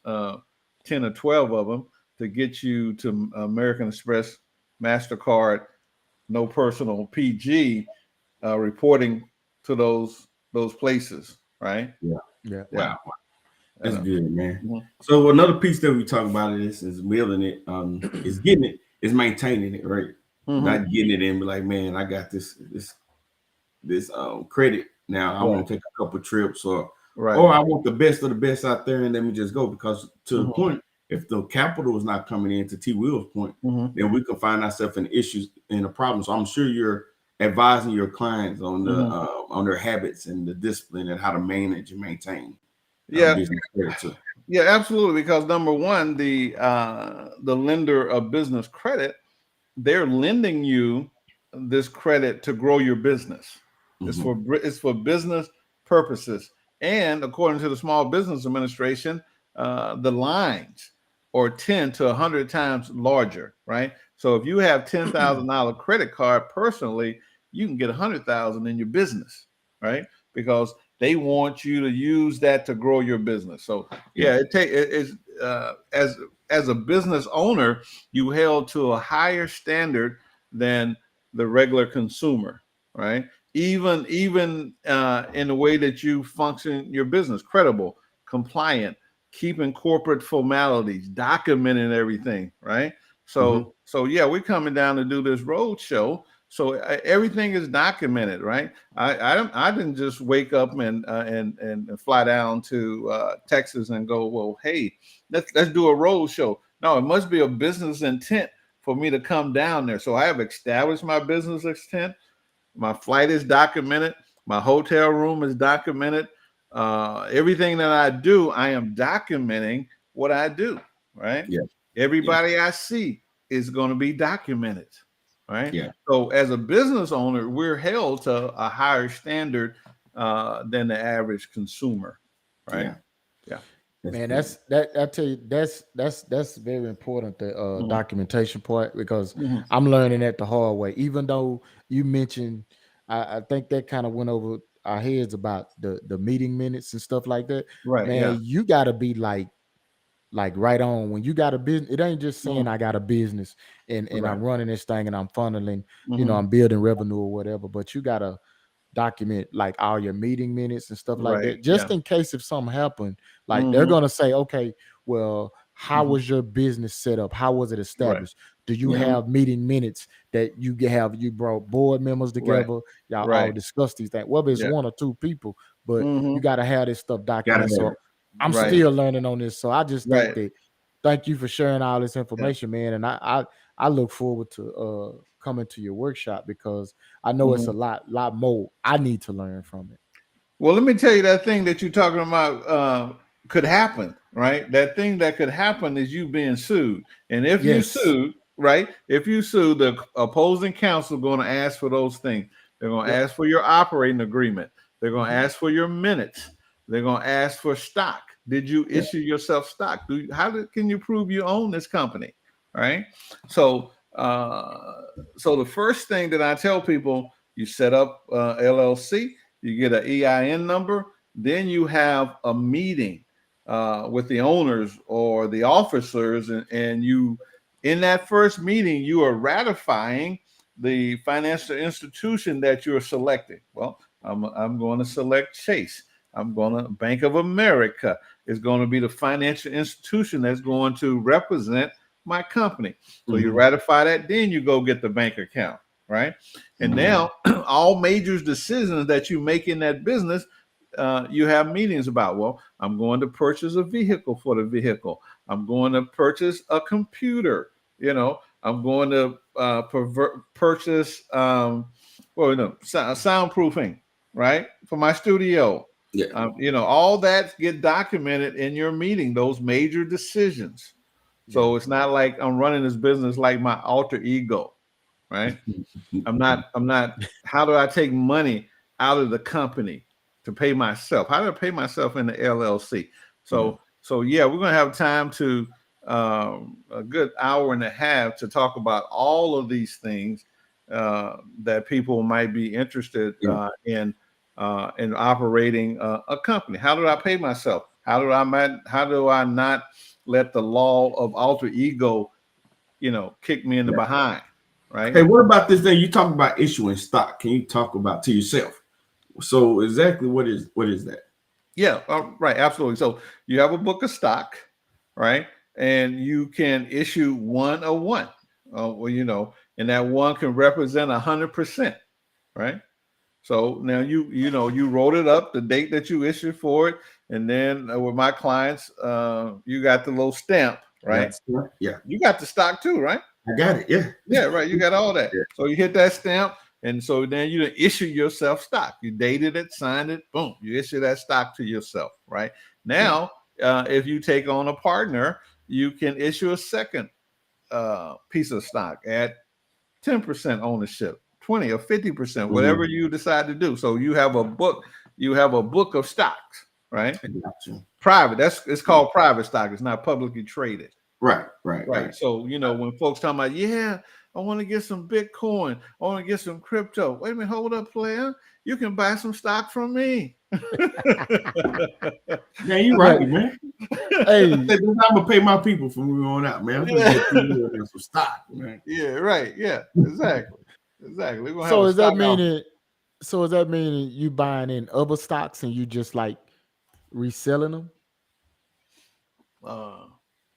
10 or 12 of them to get you to American Express, MasterCard, no personal PG reporting to those places, right? Yeah. Yeah. Yeah. Wow. I That's know. good, man. Mhm. So another piece that we talk about in this is building it, is getting it, is maintaining it, right? Mhm. Not getting it and be like, man, I got this credit now. I Right. want to take a couple trips, Right. or I want the best of the best out there and let me just go. Because to the Mhm. point, if the capital is not coming in, to T Will's point, Mhm. then we can find ourselves in issues and a problem. So I'm sure you're advising your clients Mhm. on their habits and the discipline and how to manage and maintain Yeah. business credit too. Yeah, absolutely. Because number one, the lender of business credit, they're lending you this credit to grow your business. Hmm. It's for business purposes, and according to the Small Business Administration, the lines are 10 to 100 times larger. Right. So if you have $10,000 credit card personally, you can get 100,000 in your business. Right. Because they want you to use that to grow your business. So Yeah. yeah, it's as a business owner, you held to a higher standard than the regular consumer, right? Even in the way that you function your business, credible, compliant, keeping corporate formalities, documenting everything, right? Hmm. So yeah, we're coming down to do this road show. So everything is documented, right? I didn't just wake up and fly down to Texas and go, well, hey, let's do a road show. No, it must be a business intent for me to come down there. So I have established my business intent. My flight is documented. My hotel room is documented. Everything that I do, I am documenting what I do. Right. Yeah. Yeah. Everybody I see is going to be documented. Right. Yeah. So as a business owner, we're held to a higher standard than the average consumer. Right. Yeah. Yeah. That's Man, good. that's that. I tell you, that's very important. The Mhm. documentation part, because Mhm. I'm learning that the hard way. Even though you mentioned, I think that kind of went over our heads about the meeting minutes and stuff like that. Right. Man, Yeah. you got to be like right on when you got a business. It ain't just saying Mhm. I got a business and Right. I'm running this thing and I'm funneling, Mhm. I'm building revenue or whatever. But you gotta document like all your meeting minutes and stuff like Right. that, Yeah. just in case if something happened. Like they're Mhm. gonna say, okay, well, how Mhm. was your business set up? How was it Right. established? Do you Yeah. Mhm. have meeting minutes that you brought board members Right. together? Y'all all Right. discuss these things. Whether it's Yeah. one or two people, but you Mhm. gotta have this stuff Gotta documented. have So it. I'm Right. still learning on this. So I just think Right. that thank you for sharing all this Yeah. information, man. And I look forward to coming to your workshop because I know it's a Mhm. lot more I need to learn from it. Well, let me tell you that thing that you're talking about could happen, right? That thing that could happen is you being sued. And if you Yes. sued, right? If you sue, the opposing counsel going to ask for those things. They're going to Yep. ask for your operating agreement. They're going to Hmm. ask for your minutes. They're going to ask for stock. Did you issue yourself stock? Can you prove you own this company? Right. So, so the first thing that I tell people, you set up LLC, you get an EIN number, then you have a meeting with the owners or the officers, and you, in that first meeting, you are ratifying the financial institution that you're selecting. Well, I'm going to select Chase. I'm going to Bank of America is going to be the financial institution that's going to represent my company. So you ratify that, then you go get the bank account, right? And now all major decisions that you make in that business, you have meetings about. Well, I'm going to purchase a vehicle for the vehicle. I'm going to purchase a computer. I'm going to purchase soundproofing, right, for my studio. All that get documented in your meeting, those major decisions. So it's not like I'm running this business like my alter ego, right? I'm not, how do I take money out of the company to pay myself? How do I pay myself in the LLC? So yeah, we're going to have time to a good hour and a half to talk about all of these things that people might be interested in operating a company. How do I pay myself? How do I not let the law of alter ego, kick me in the behind, right? Hey, what about this thing? You talk about issuing stock. Can you talk about to yourself? So exactly what is that? Yeah, right, absolutely. So you have a book of stock, right? And you can issue one, and that one can represent 100%, right? So now you wrote it up, the date that you issued for it, and then with my clients, you got the little stamp, right? Yeah. You got the stock too, right? I got it. Yeah. Yeah, right. You got all that. So you hit that stamp, and so then you issue yourself stock. You dated it, signed it, boom, you issue that stock to yourself, right? Now, if you take on a partner, you can issue a second piece of stock at 10% ownership, 20 or 50%, whatever you decide to do. So you have a book of stocks, right? Private. It's called private stock. It's not publicly traded. Right. So, when folks talking about, I want to get some Bitcoin, I want to get some crypto. Wait a minute, hold up, player. You can buy some stock from me. Yeah, you're right, man. Hey, I'm gonna pay my people from moving on out, man. I'm gonna get people some stock, man. Yeah, right. Yeah, exactly. We're gonna so have a is that stock meaning? So is that meaning you buying in other stocks and you just like reselling them?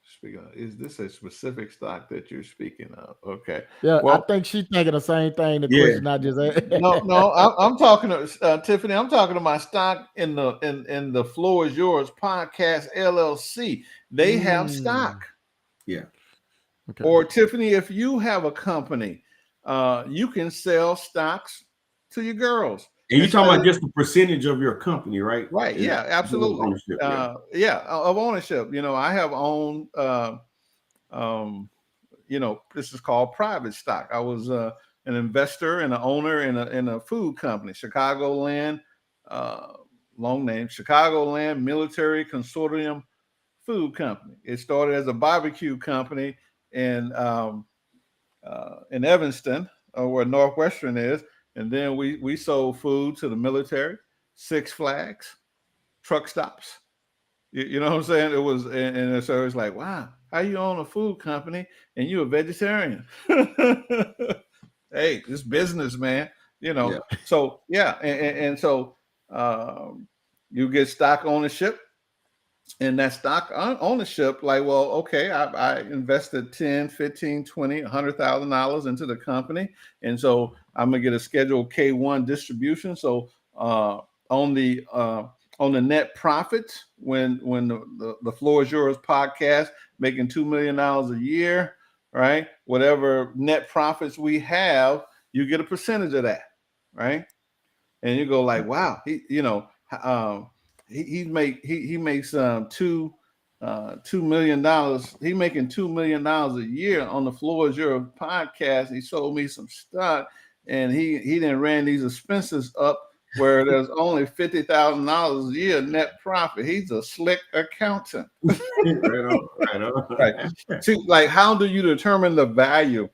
Speaking of, is this a specific stock that you're speaking of? Okay. Yeah, I Well, think she's thinking the same thing. The question I just asked. no, I'm talking to Tiffany. I'm talking to my stock in the Floor Is Yours podcast LLC. They have stock. Yeah. Okay. Or Tiffany, if you have a company, you can sell stocks to your girls. And you're talking about just the percentage of your company, right? Right. Yeah, absolutely. Ownership, of ownership. I have owned, this is called private stock. I was an investor and an owner in a food company, Chicagoland, long name, Chicagoland Military Consortium Food Company. It started as a barbecue company in Evanston, where Northwestern is. And then we sold food to the military, Six Flags, truck stops. You know what I'm saying? It was, and so it's like, wow, how you own a food company and you a vegetarian? Hey, this business, man. So yeah, and so you get stock ownership. And that stock ownership, like, well, okay, I invested 10, 15, 20, $100,000 into the company. And so I'm going to get a Schedule K1 distribution. So on the net profits, when the Floor Is Yours podcast, making $2 million a year, right? Whatever net profits we have, you get a percentage of that, right? And you go like, wow, he makes $2 million. He making $2 million a year on the Floor Is Yours podcast. He sold me some stock, and he then ran these expenses up where there's only $50,000 a year net profit. He's a slick accountant. Right on, right Right. on. See, like, how do you determine the value?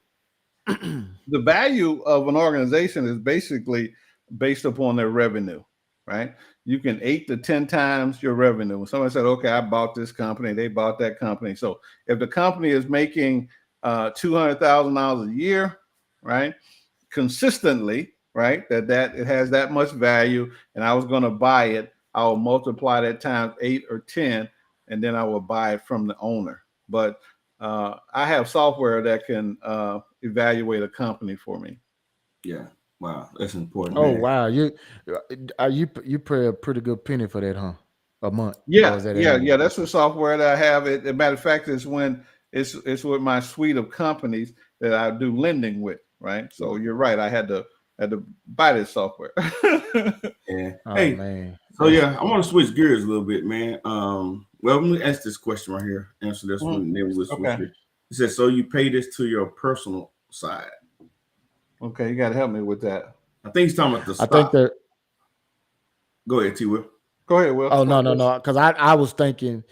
The value of an organization is basically based upon their revenue, right? You can 8 to 10 times your revenue. When somebody said, okay, I bought this company, they bought that company. So if the company is making $200,000 a year, right, consistently, right, that it has that much value, and I was going to buy it, I'll multiply that times 8 or 10, and then I will buy it from the owner. But I have software that can evaluate a company for me. Yeah. Wow, that's important, Oh man. wow, you pay a pretty good penny for that, huh? A month, or Yeah, is that yeah, annual? yeah. That's the software that I have. It, as a matter of fact, it's when it's with my suite of companies that I do lending with. Right. So you're right. I had to buy this software. Yeah. Oh Hey, man, so that's yeah, I want to switch gears a little bit, man. Well, let me ask this question right here. Answer this one, Mhm. and then we'll switch Okay. gears. It says, so you pay this to your personal side. Okay. You got to help me with that. I think he's talking about the I think stock. that. Go ahead, T. Will. Go ahead, Will. Oh Go no, no, first. no, because I was thinking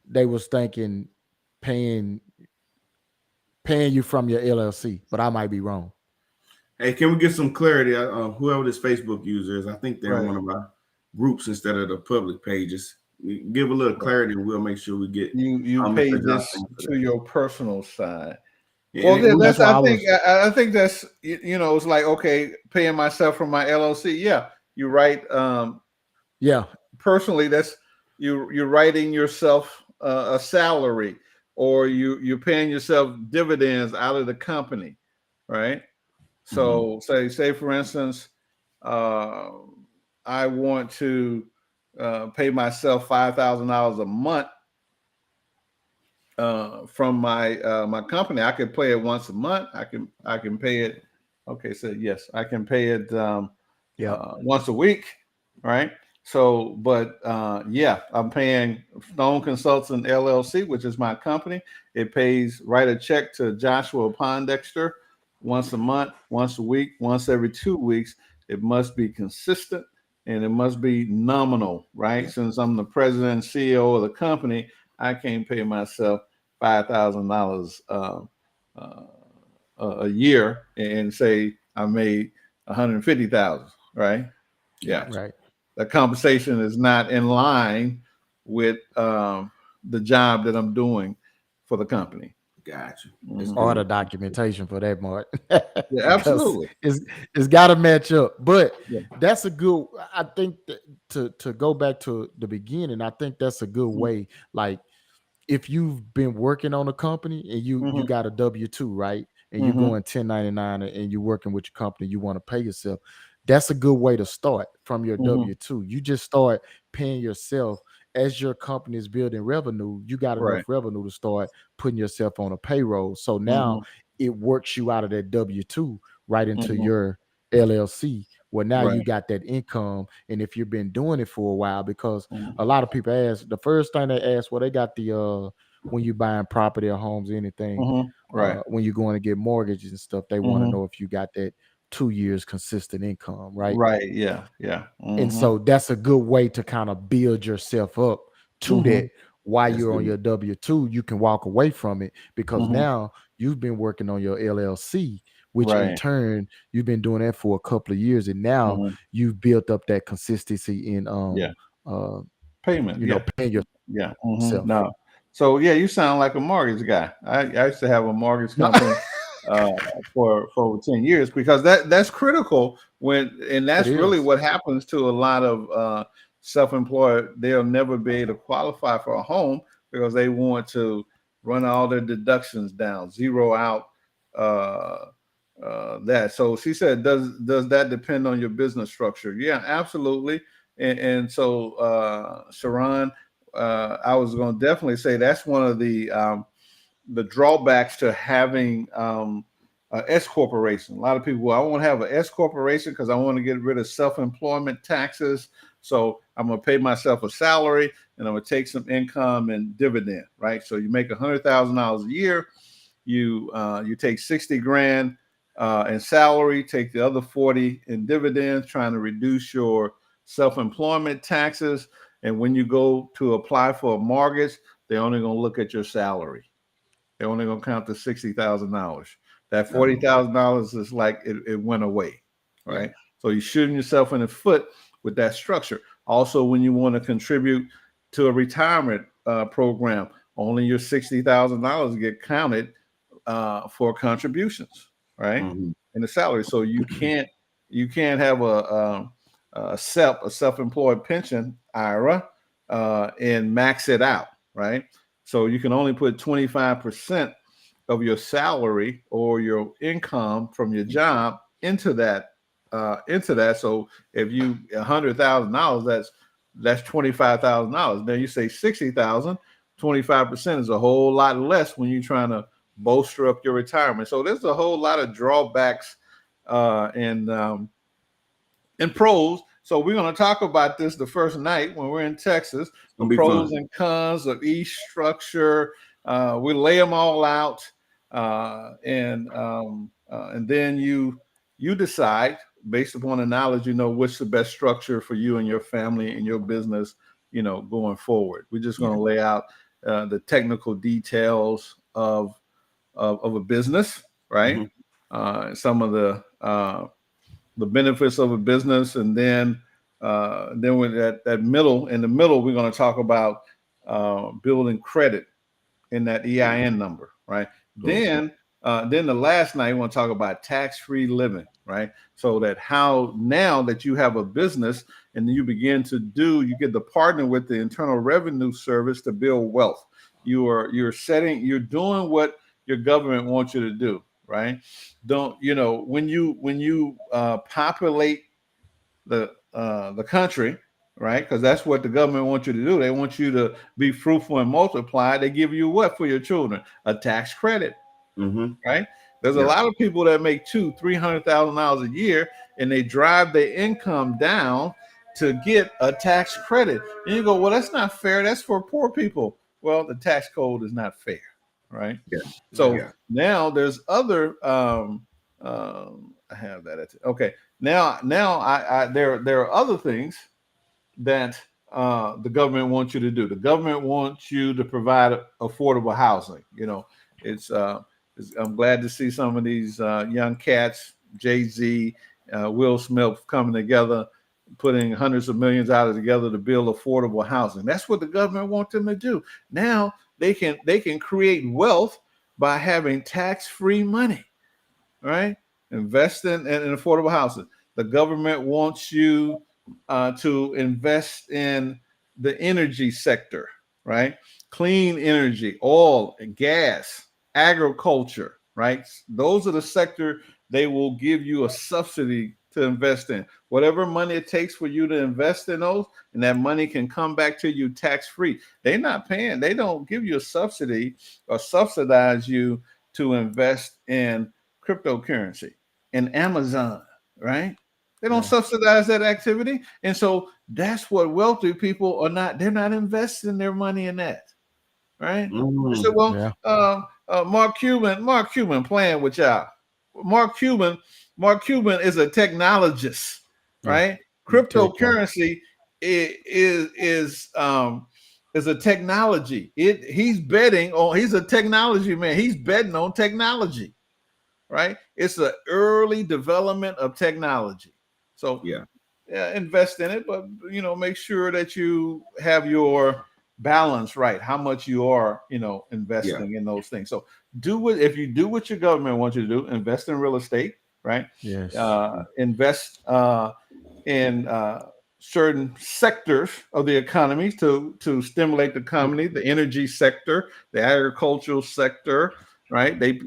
they was thinking paying paying you from your LLC, but I might be wrong. Hey, can we get some clarity? Whoever this Facebook user is, I think they're Right. one of our groups instead of the public pages. Give a little Right. clarity, and we'll make sure we get You pay Mr. this Johnson for to that. your personal side. Yeah, Well, and then we, That's that's why I I think was. I think that's it's like, okay, paying myself from my LLC. Yeah, you're right. Yeah, Personally, that's you're writing yourself a salary, or you're paying yourself dividends out of the company, right? mhm. So say for instance, uh, I want to pay myself $5,000 a month from my company. I could pay it once a month. I can pay it. Okay, so yes, I can pay it yep, once a week, right? So, but yeah, I'm paying Stone Consultant LLC, which is my company. It pays, write a check to Joshua Pondexter once a month, once a week, once every 2 weeks. It must be consistent and it must be nominal, right? Yeah, Since I'm the president and CEO of the company, I can't pay myself $5,000 uh, a year and say I made 150,000, right? Yeah, gotcha, right. the compensation is not in line with the job that I'm doing for the company. gotcha. That's Mhm. Or good. the documentation for that, Mark, Yeah, because absolutely. it's got to match up. But Yeah. that's a good. I think that to go back to the beginning, I think that's a good way. Like if you've been working on a company and you Hmm. got a W-2, right? And you Hmm. going 1099 and you're working with your company, you want to pay yourself. That's a good way to start from your Hmm. W-2. You just start paying yourself as your company is building revenue. You got enough Right. revenue to start putting yourself on a payroll. So now Hmm. it works you out of that W-2 right into Hmm. your LLC. Well, now you Right. got that income. And if you've been doing it for a while, because a Hmm. lot of people ask, the first thing they ask, well, they got the when you buying property or homes or anything, Hmm. Right. when you're going to get mortgages and stuff, they want to Hmm. know if you got that 2 years consistent income, right? Right. Yeah. Yeah. And Hmm. so that's a good way to kind of build yourself up to Hmm. that while That's you're on good. your W-2. You can walk away from it because Hmm. now you've been working on your LLC, which in Right. turn you've been doing that for a couple of years, and now Hmm. you've built up that consistency in Yeah. uh Payment. Yeah. paying Yeah. Hmm. yourself. No. So yeah, you sound like a mortgage guy. I used to have a mortgage No, company uh, for over 10 years, because that's critical and it that's really is. what happens to a lot of self-employed. They'll never be able to qualify for a home because they want to run all their deductions down, zero out uh, that. So she said, does that depend on your business structure? Yeah, absolutely. And so Sharon, I was going to definitely say that's one of the drawbacks to having a S corporation. A lot of people, well, I want to have an S corporation because I want to get rid of self-employment taxes. So I'm going to pay myself a salary and I'm going to take some income and dividend, right? So you make $100,000 a year, you take 60 grand in salary, take the other 40 in dividends, trying to reduce your self-employment taxes, and when you go to apply for a mortgage, they're only going to look at your salary. They're only going to count the $60,000. That $40,000 is like it went away, right? So you're shooting yourself in the foot with that structure. Also, when you want to contribute to a retirement program, only your $60,000 get counted for contributions, right? In the salary. So you can't have a self-employed pension IRA and max it out, right? So you can only put 25% of your salary or your income from your job into that. So if you $100,000, that's $25,000. Now you say 60,000, 25% is a whole lot less when you're trying to bolster up your retirement. So there's a whole lot of drawbacks and pros. So we're going to talk about this the first night when we're in Texas. The pros and cons of each structure. We lay them all out, and then you decide based upon the knowledge, what's the best structure for you and your family and your business, going forward. We're just going to lay out the technical details of a business, right? Some of the benefits of a business, and then with that middle, in the middle, we're going to talk about building credit in that EIN number, right? Then the last night, we want to talk about tax-free living, right? So that how now that you have a business and you begin to you get to partner with the Internal Revenue Service to build wealth. You're doing what your government wants you to do, right? When you populate the country, right? Because that's what the government wants you to do. They want you to be fruitful and multiply. They give you what for your children? A tax credit, right? There's a lot of people that make $200,000-$300,000 a year, and they drive their income down to get a tax credit. And you go, well, that's not fair. That's for poor people. Well, the tax code is not fair, right? So now there's other. I have that. Okay. Now there are other things that the government wants you to do. The government wants you to provide affordable housing. I'm glad to see some of these young cats, Jay-Z, Will Smith, coming together, putting hundreds of millions out together to build affordable housing. That's what the government wants them to do. Now they can create wealth by having tax-free money, right? Invest in affordable housing. The government wants you to invest in the energy sector, right? Clean energy, oil and gas, agriculture, right? Those are the sector they will give you a subsidy to invest in. Whatever money it takes for you to invest in those, and that money can come back to you tax-free. They're not paying. They don't give you a subsidy or subsidize you to invest in cryptocurrency and Amazon, right? They don't subsidize that activity. And so that's what wealthy people are not. They're not investing their money in that, right? So, Mark Cuban playing with y'all. Mark Cuban is a technologist, right? Cryptocurrency is a technology. He's a technology man. He's betting on technology, right? It's an early development of technology. So invest in it, but make sure that you have your balance right. How much you are, investing in those things. So if you do what your government wants you to do, invest in real estate, right? Yes. Invest in certain sectors of the economy to stimulate the economy, the energy sector, the agricultural sector, right? They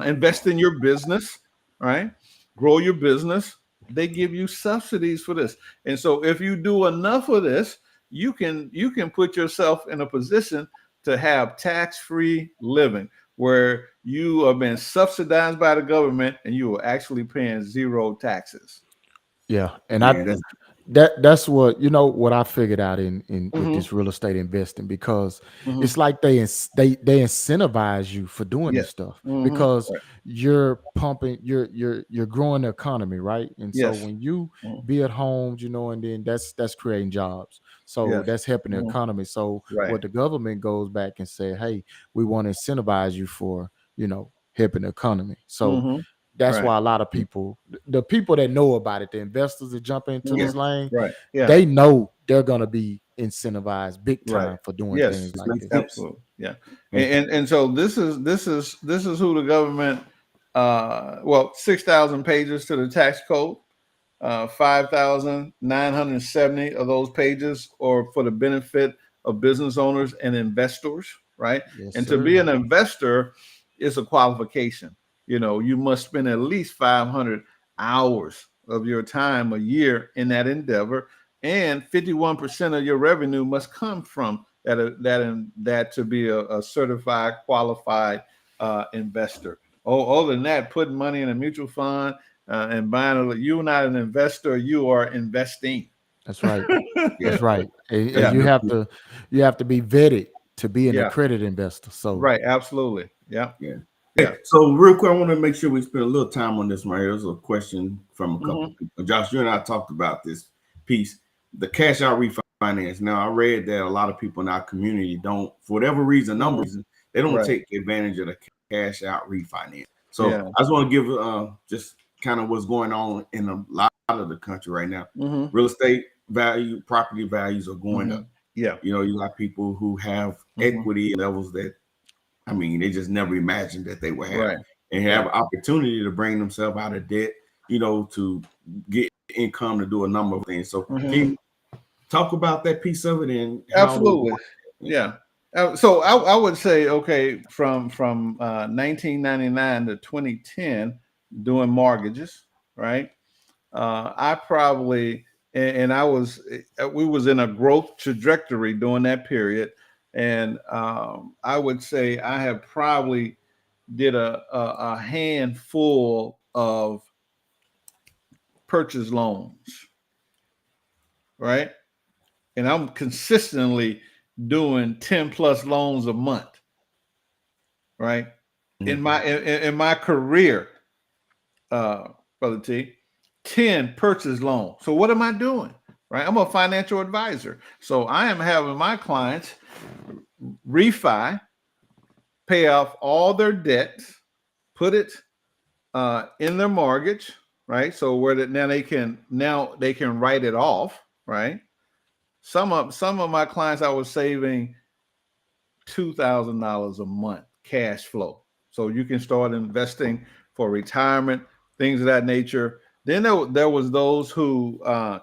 invest in your business, right? Grow your business. They give you subsidies for this. And so if you do enough of this, you can put yourself in a position to have tax-free living where you are being subsidized by the government and you are actually paying zero taxes. Yeah. And that's what what I figured out in with Mm-hmm. this real estate investing, because Mm-hmm. it's like they incentivize you for doing Yes. this stuff, Mm-hmm. because Right. you're pumping, you're growing the economy, right? And so Yes. when you Mhm. build homes, and then that's creating jobs, so Yes. that's helping the Hmm. economy. So Right. what the government goes back and say, hey, we want to incentivize you for helping the economy. So Hmm. that's Right. why a lot of people, the people that know about it, the investors that jump into Hmm. this lane, Right. Yeah. they know they're gonna be incentivized big Right. time for doing Yes. things like Makes this. sense. Absolutely. Yeah. Yeah. And so this is who the government. Well, 6,000 pages to the tax code. 5,970 of those pages are for the benefit of business owners and investors, right? Yes, And to be sir. an investor is a qualification. You must spend at least 500 hours of your time a year in that endeavor, and 51% of your revenue must come from that to be a certified, qualified investor. Oh, other than that, putting money in a mutual fund and buying you're not an investor, you are investing. That's right. Yeah. That's right. And Yeah, you have to be vetted to be an yeah, accredited investor. So right, absolutely. Yeah, Yeah. yeah. Hey, so real quick, I want to make sure we spend a little time on this right here. There's a question from a couple Hmm. of people. Josh, you and I talked about this piece, the cash out refinance. Now, I read that a lot of people in our community don't, for whatever reason, Hmm. number of reasons, they don't Right. take advantage of the cash out refinance. So Yeah. I just want to give just kind of what's going on in a lot of the country right now. Hmm. Real estate value, property values are going Hmm. up. Yeah. You got people who have Hmm. equity levels that, I mean, they just never imagined that they would have, Right. and Yeah. have opportunity to bring themselves out of debt, to get income to do a number of things. So can Hmm. you talk about that piece of it and how those Absolutely. work? Yeah. Yeah. So I would say, okay, from 1999 to 2010, doing mortgages, right? I probably and I was we was in a growth trajectory during that period, and I would say I have probably did a handful of purchase loans, right? And I'm consistently doing 10 plus loans a month, right? In Mhm. my career, uh, Brother T, 10 purchase loans. So what am I doing? Right? I'm a financial advisor. So I am having my clients refi, pay off all their debts, put it in their mortgage, right? So where that now they can write it off, right? Some of my clients I was saving $2,000 a month cash flow. So you can start investing for retirement, things of that nature. Then there was those who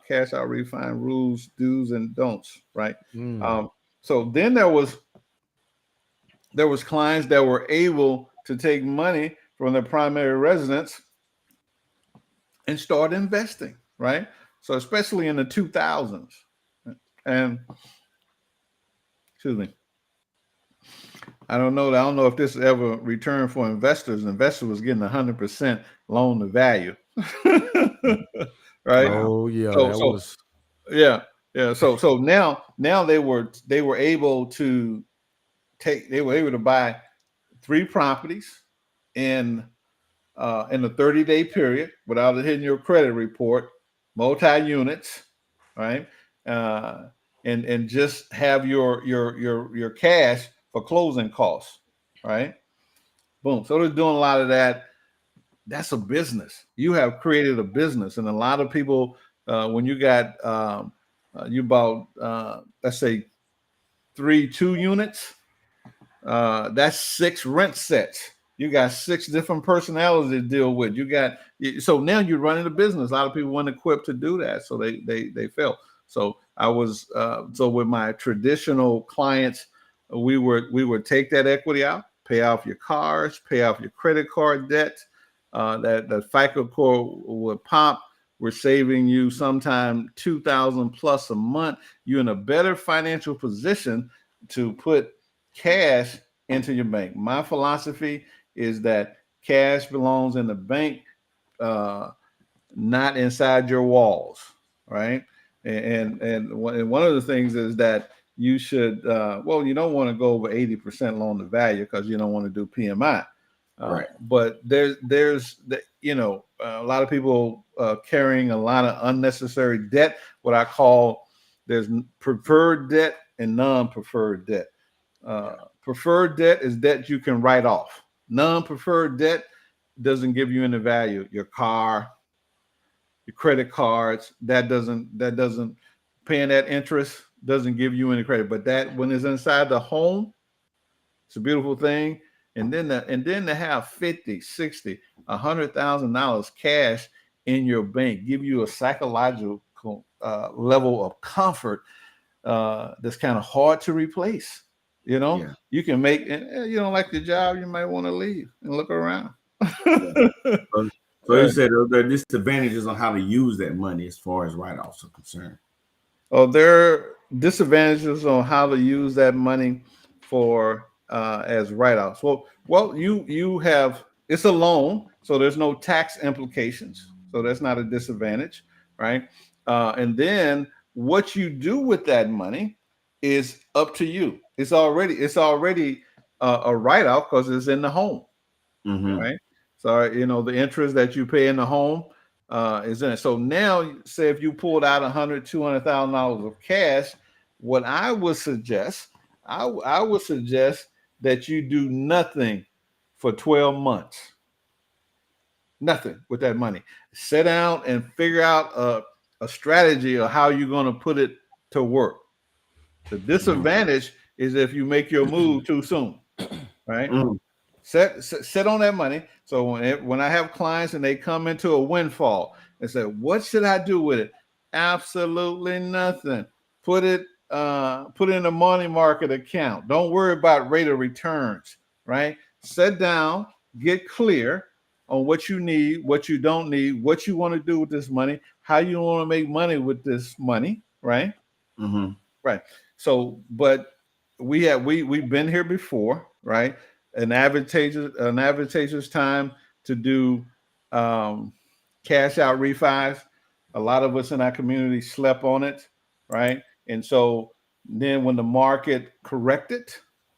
cash out refine rules, do's and don'ts, right? mm, Um, so then there was clients that were able to take money from their primary residence and start investing, right? So especially in the 2000s, and excuse me, I don't know. I don't know if this ever returned for investors. Investors was getting 100% loan to value, right? Wow. oh yeah, So that so was yeah, yeah. So now they were able to they were able to buy 3 properties in in a 30-day period without it hitting your credit report, multi units, right? Uh, and just have your cash for closing costs, right? Boom. So they're doing a lot of that. That's a business. You have created a business, and a lot of people, when you got you bought, let's say 3 2 units, that's 6 rent sets. You got 6 different personalities to deal with. So now you're running a business. A lot of people weren't equipped to do that, so they fail. So I was so with my traditional clients, we would take that equity out, pay off your cars, pay off your credit card debt. That FICO core would pop. We're saving you sometime 2,000 plus a month. You're in a better financial position to put cash into your bank. My philosophy is that cash belongs in the bank, uh, not inside your walls, right? And one of the things is that you should well, you don't want to go over 80% loan to value because you don't want to do PMI. Right. But a lot of people carrying a lot of unnecessary debt. What I call there's preferred debt and non-preferred debt. Preferred debt is debt you can write off. Non-preferred debt doesn't give you any value. Your car, your credit cards, that doesn't paying that interest doesn't give you any credit. But that when it's inside the home, it's a beautiful thing. And then to have 50, 60, $100,000 cash in your bank give you a psychological level of comfort that's kind of hard to replace. Yeah. You can make, you don't like the job, you might want to leave and look around. Yeah. So you said there are disadvantages on how to use that money as far as write-offs are concerned. Oh, there are disadvantages on how to use that money for as write-offs. Well, you have it's a loan, so there's no tax implications, so that's not a disadvantage, right? And then what you do with that money is up to you. It's already a write-off because it's in the home, Mm-hmm. right? So the interest that you pay in the home is in it. So now, say if you pulled out $200,000 of cash, what I would suggest, I would suggest that you do nothing for 12 months. Nothing with that money. Sit down and figure out a strategy of how you're going to put it to work. The disadvantage is if you make your move too soon, right? Mm-hmm. Sit on that money. So when I have clients and they come into a windfall and say, "What should I do with it?" Absolutely nothing. Put it in a money market account. Don't worry about rate of returns. Right? Sit down, get clear on what you need, what you don't need, what you want to do with this money, how you want to make money with this money. Right? Mm-hmm. Right. So, but we've been here before, right? An advantageous time to do cash out refis. A lot of us in our community slept on it, right? And so then when the market corrected,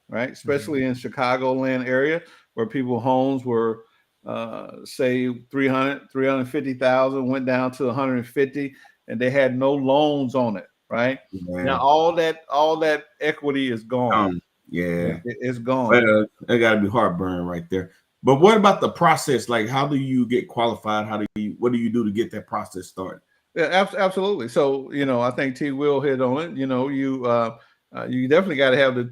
right, especially in Chicagoland area where people homes were say 350,000 went down to 150 and they had no loans on it, right? Yeah. Now all that equity is gone. Yeah. It's gone. Well, that got to be heartburn right there. But what about the process? Like, how do you get qualified? What do you do to get that process started? Yeah, absolutely. So, I think T Will hit on it. You definitely got to have the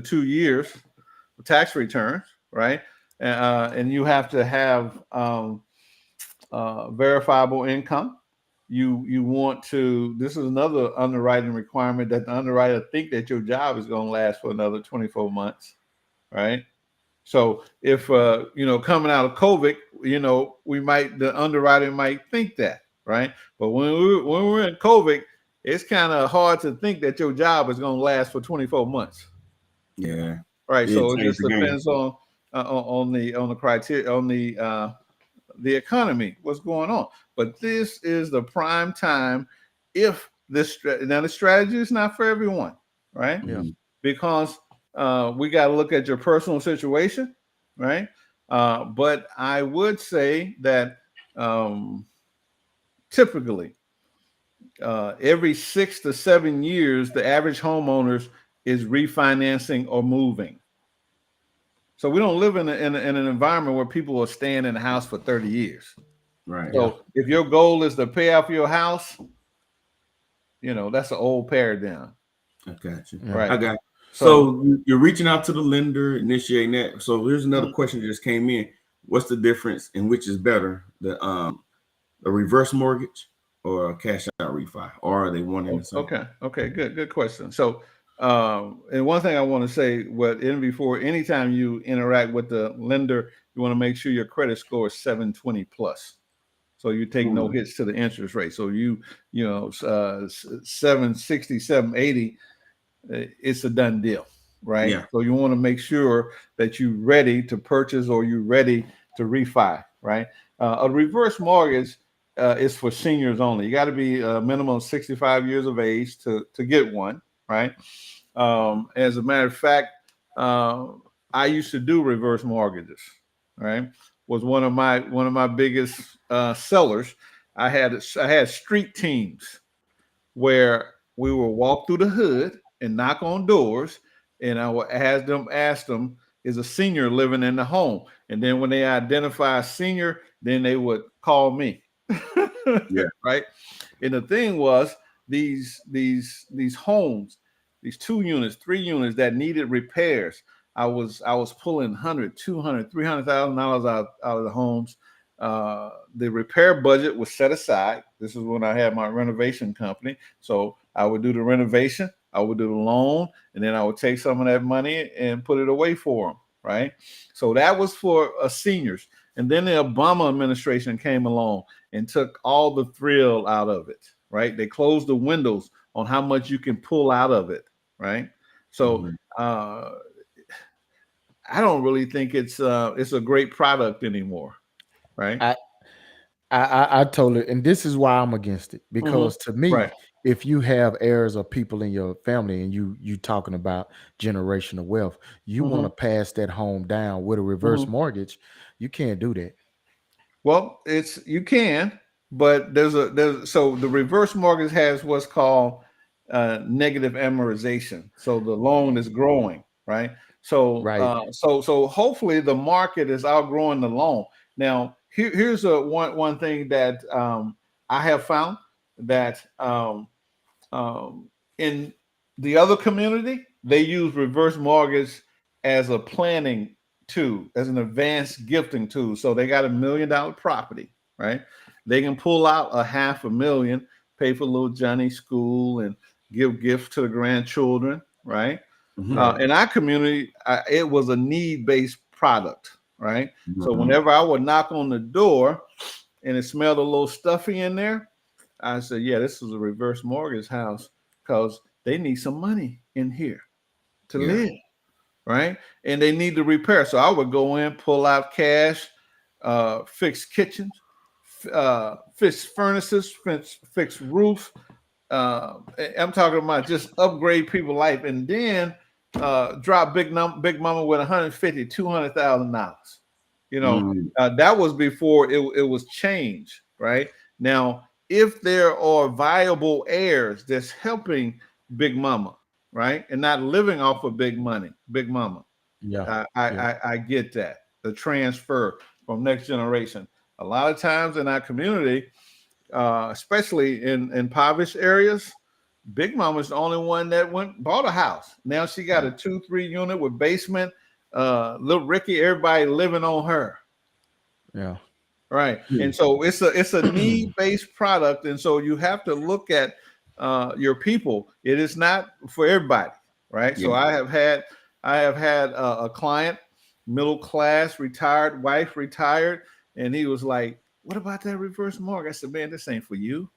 2 years tax returns, right? And you have to have verifiable income. You want to. This is another underwriting requirement that the underwriter think that your job is going to last for another 24 months, right? So if coming out of COVID, the underwriter might think that, right? But when we're in COVID, it's kind of hard to think that your job is going to last for 24 months. Yeah. Right. So it changed just the game. depends on the criteria, on the economy, what's going on. But this is the prime time. If now the strategy is not for everyone, right? Yeah. Because we got to look at your personal situation, right? But I would say that typically every 6 to 7 years, the average homeowners is refinancing or moving. So we don't live in an environment where people are staying in the house for 30 years. Right. So if your goal is to pay off your house, that's an old paradigm. I got you. Right. I got you. So you're reaching out to the lender, initiating that. So here's another question that just came in. What's the difference and which is better, a reverse mortgage or a cash out refi? Or are they one and the same? Okay. Good question. So, and one thing I want to say, before anytime you interact with the lender, you want to make sure your credit score is 720 plus. So you take no hits to the interest rate. So 760, 780, it's a done deal, right? Yeah. So you want to make sure that you're ready to purchase or you're ready to refi, right? A reverse mortgage, is for seniors only. You got to be a minimum of 65 years of age to get one, right? As a matter of fact, I used to do reverse mortgages, right? Was one of my biggest sellers. I had street teams where we will walk through the hood and knock on doors, and I would ask them, is a senior living in the home? And then when they identify a senior, then they would call me. Yeah. Right. And the thing was, these homes, these 2 units, 3 units that needed repairs, I was pulling 100, 200, $300,000 out of the homes. The repair budget was set aside. This is when I had my renovation company. So I would do the renovation, I would do the loan, and then I would take some of that money and put it away for them. Right. So that was for seniors. And then the Obama administration came along and took all the thrill out of it. Right. They closed the windows on how much you can pull out of it. Right. So I don't really think it's a great product anymore. Right. I, I totally, and this is why I'm against it, because to me, Right. if you have heirs or people in your family and you talking about generational wealth, you want to pass that home down with a reverse mortgage, you can't do that. Well, you can, but there's so the reverse mortgage has what's called negative amortization. So the loan is growing, right? So Right. so hopefully the market is outgrowing the loan. Now here's one thing that I have found that in the other community they use reverse mortgage as a planning tool, as an advanced gifting tool. So they got $1 million property, right? They can pull out $500,000, pay for little Johnny's school, and give gifts to the grandchildren, right? In our community, it was a need-based product, right? So whenever I would knock on the door and it smelled a little stuffy in there, I said, yeah, this is a reverse mortgage house because they need some money in here to live, right? And they need to repair. So I would go in, pull out cash, fix kitchens, fix furnaces, fix roofs. I'm talking about just upgrade people's life, and then drop big mama with $150,000, $200,000. You know, that was before it was changed, right? Now, if there are viable heirs that's helping Big Mama, right, and not living off of big mama, Yeah. I get that, the transfer from next generation. A lot of times in our community, especially in impoverished areas, Big Mama's the only one that bought a house. Now she got a 2-3 unit with basement. Little Ricky, everybody living on her. Yeah. Right. And so it's a need-based product. And so you have to look at your people. It is not for everybody, right? So I have had a client, middle class, retired, wife retired, and he was like, what about that reverse mortgage? I said, man, this ain't for you.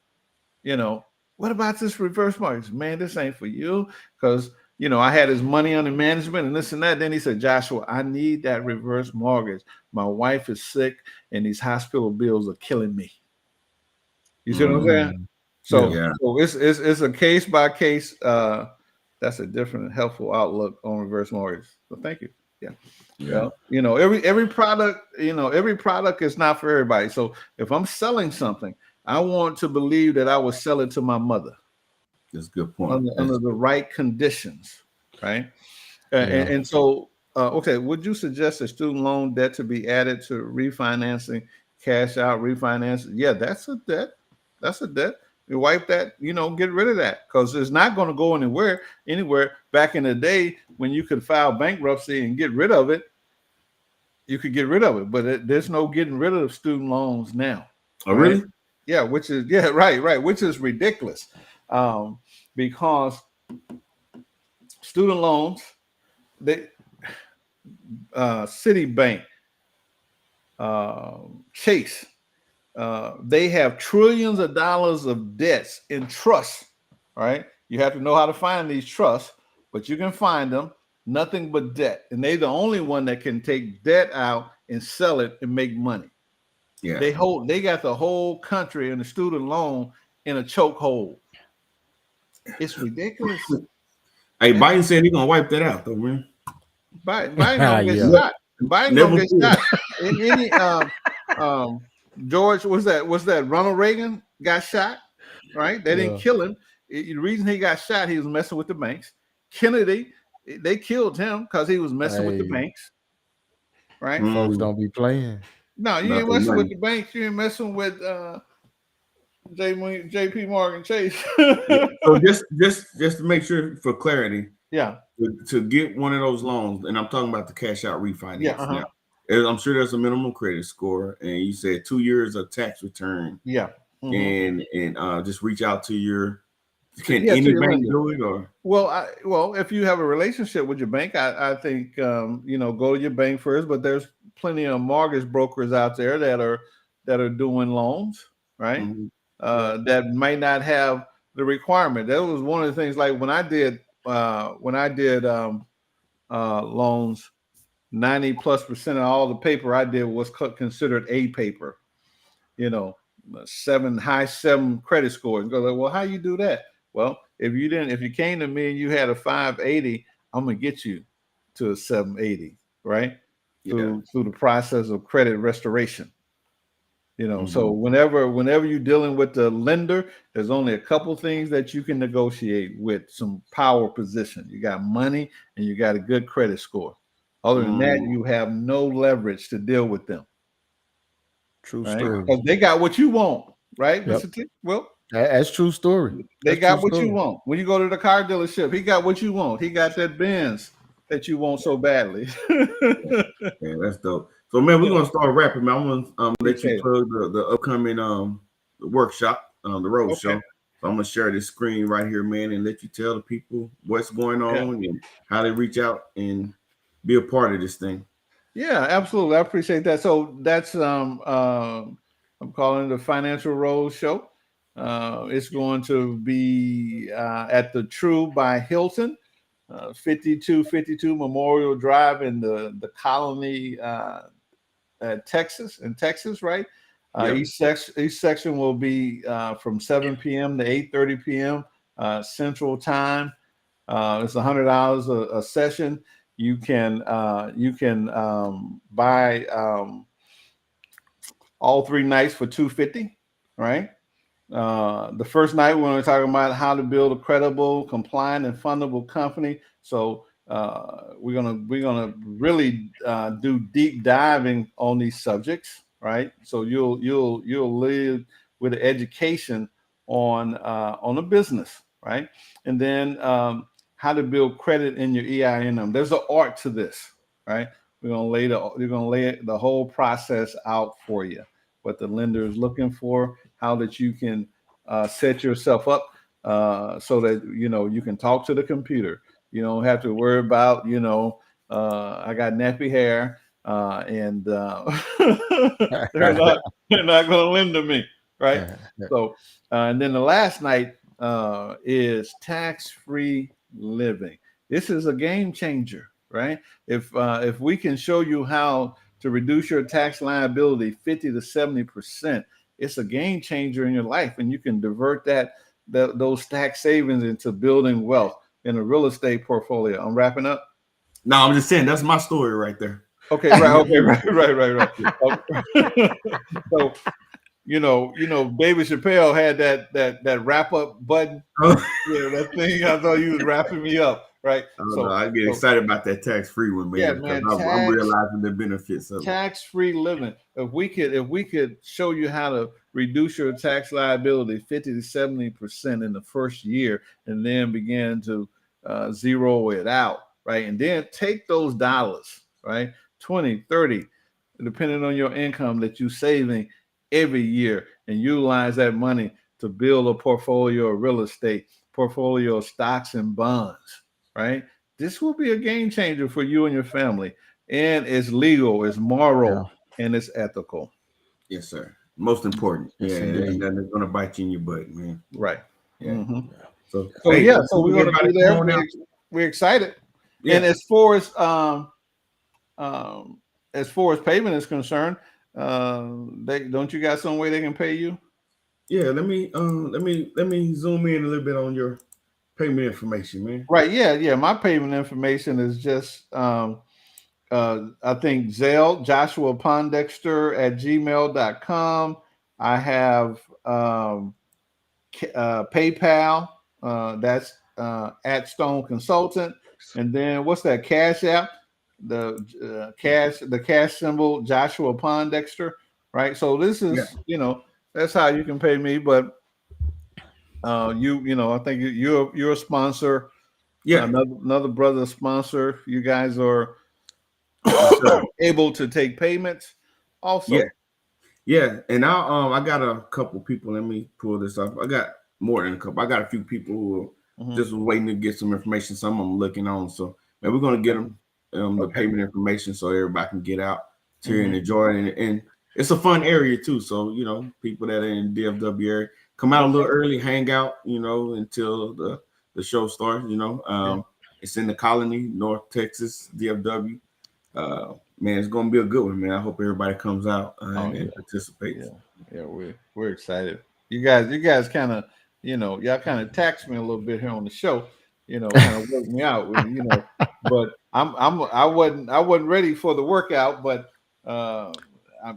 You know, what about this reverse mortgage? Man, this ain't for you. Because I had his money under management and this and that. Then he said, Joshua, I need that reverse mortgage. My wife is sick and these hospital bills are killing me. You see what I'm saying? So it's a case by case. That's a different helpful outlook on reverse mortgage. So thank you. Yeah. Every product, every product is not for everybody. So if I'm selling something, I want to believe that I would sell it to my mother. That's a good point. Under the right conditions, right? And so, okay, would you suggest a student loan debt to be added to refinancing, cash out, refinance? Yeah, that's a debt. That's a debt. You wipe that, get rid of that because it's not going to go anywhere. Back in the day when you could file bankruptcy and get rid of it, you could get rid of it, but there's no getting rid of student loans now. Oh, right? Really? Yeah, which is right, which is ridiculous, because student loans, Citibank, Chase, they have trillions of dollars of debts in trusts. Right? You have to know how to find these trusts, but you can find them. Nothing but debt, and they're the only one that can take debt out and sell it and make money. Yeah. They got the whole country and the student loan in a chokehold. It's ridiculous. Hey, And Biden said he's gonna wipe that out, though, man. Biden gonna get Yeah. shot. Biden gonna Never get fear. shot. In any um George was that Ronald Reagan got shot, right? They didn't Yeah. kill him. The reason he got shot, he was messing with the banks. Kennedy, they killed him because he was messing with the Hey, banks, right? folks Mm, don't be playing. No, you about ain't their messing with money. the banks. You ain't messing with JP Morgan Chase. Yeah. So just to make sure for clarity, Yeah, to get one of those loans, and I'm talking about the cash out yeah, refinance uh-huh. now. I'm sure there's a minimum credit score, and you said 2 years of tax return, Yeah. Hmm. and just reach out to your. Can Yeah, to any your bank lender. do it or? Well, if you have a relationship with your bank, I think go to your bank first. But there's plenty of mortgage brokers out there that are doing loans, right? Mhm. Yeah. That might not have the requirement. That was one of the things. Like when I did loans, 90+% of all the paper I did was considered A paper. You know, high seven credit score. And go like, well, how you do that? Well, if you came to me and you had a 580, I'm gonna get you to a 780, right? Yeah. Through the process of credit restoration. So Mhm. whenever you're dealing with the lender, there's only a couple things that you can negotiate with some power position. You got money and you got a good credit score. Other than that, Mm. you have no leverage to deal with them, True right? Wow. story. Because they got what you want, right, Yep. Mr. T? Well, That's true story. they That's true got what you story. want. When you go to the car dealership, he got what you want. He got that Benz that you want so badly. Yeah, that's dope. So man, we're Yeah, gonna start rapping, man. I'm gonna let you appreciate it. plug the upcoming the workshop, the road Okay. show. So I'm gonna share this screen right here, man, and let you tell the people what's going Yeah. on and how they reach out and be a part of this thing. Yeah, absolutely. I appreciate that. So that's I'm calling it the Financial Rose Show. It's going to be at the True by Hilton, 5252 Memorial Drive in the Colony, in Texas, right? Yep. Each section will be from 7 p.m. to 8:30 p.m. Central Time. It's $100 a session. You can buy all 3 nights for $250, right? The first night we're going to talk about how to build a credible, compliant, and fundable company. So we're gonna really do deep diving on these subjects, right? So you'll live with an education on a business, right? And then how to build credit in your EIN. There's an art to this, right? We're gonna lay the whole process out for you. What the lender is looking for, how that you can set yourself up so that you can talk to the computer. You don't have to worry about I got nappy hair and they're not they're not going to lend to me, right? So and then the last night is tax-free living. This is a game changer, right? If we can show you how to reduce your tax liability 50 to 70%, it's a game changer in your life, and you can divert those tax savings into building wealth in a real estate portfolio. I'm wrapping up. No, I'm just saying that's my story right there. Okay, right. Okay, right. So David Chappelle had that wrap up button. That thing. I thought you was wrapping me up, right? I don't know. So, I get so excited about that tax free one, yeah, man, because man, I'm realizing the benefits of it. tax-free living. If we could show you how to reduce your tax liability 50 to 70% in the first year, and then begin to zero it out, right? And then take those dollars, right? 20, 30, depending on your income that you're saving every year, and utilize that money to build a portfolio of real estate, portfolio of stocks and bonds, right? This will be a game changer for you and your family, and it's legal, it's Yeah. moral, and it's ethical. Yes, sir. Most important. Yeah, Yes, it ain't indeed. nothing that's gonna bite you in your butt, man. Right. Yeah. Hmm. Yeah. So So hey, yeah, let's so we're going to everybody be come there. on out. We're excited. And Yeah. um, as far as payment is concerned, They don't you got some way they can pay you? Yeah, let me zoom in a little bit on your payment information, man. Right. Yeah. Yeah. My payment information is just I think Zelle, Joshua Pondexter at gmail.com. I have PayPal. That's at Stone Consultant. And then what's that? Cash App. The cash symbol, Joshua Pondexter. Right. So this Yeah, is, that's how you can pay me. But I think you're a sponsor, yeah, another brother sponsor. You guys are yes, sir. able to take payments Yeah, also. yeah. And I got a couple people. Let me pull this up. I got more than a couple. I got a few people who Hmm. just was waiting to get some information. Some I'm looking on. So man, we're gonna get Okay. them the Okay. payment information so everybody can get out to and Hmm. enjoy it. And it's a fun area too. So people that are in DFW area come out a little Okay. early, hang out. Until the show starts. Yeah. It's in the Colony, North Texas, DFW. Man, it's gonna be a good one, man. I hope everybody comes out Oh and yeah. participates. Yeah. Yeah. We're excited. You guys kind of, y'all kind of taxed me a little bit here on the show. Kind of worked me out. But I wasn't ready for the workout. But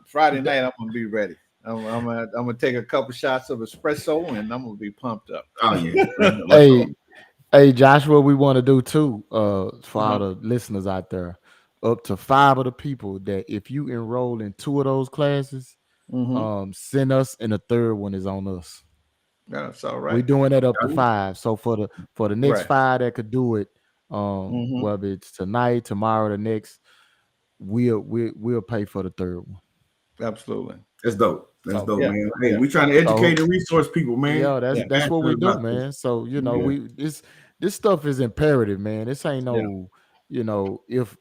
Friday night I'm gonna be ready. I'm gonna take a couple shots of espresso and I'm gonna be pumped up. Oh yeah, let's go. Hey, hey, Joshua, we want to do too, for all Uh-huh. the listeners out there, up to 5 of the people that if you enroll in 2 of those classes, Hmm. send us, and the third one is on us. That's all We right. doing that up to Johnny. 5. So for the next Right. 5 that could do it, Hmm. whether it's tonight, tomorrow, the next, we'll pay for the third one. Absolutely. That's dope. That's So dope, Yeah. man. Hey, Yeah. we trying to so educate and resource people, man. yeah, that's Yeah. Be that's what we passionate do, about this. man. So Yeah. we this stuff is imperative, man. This ain't Yeah. no, if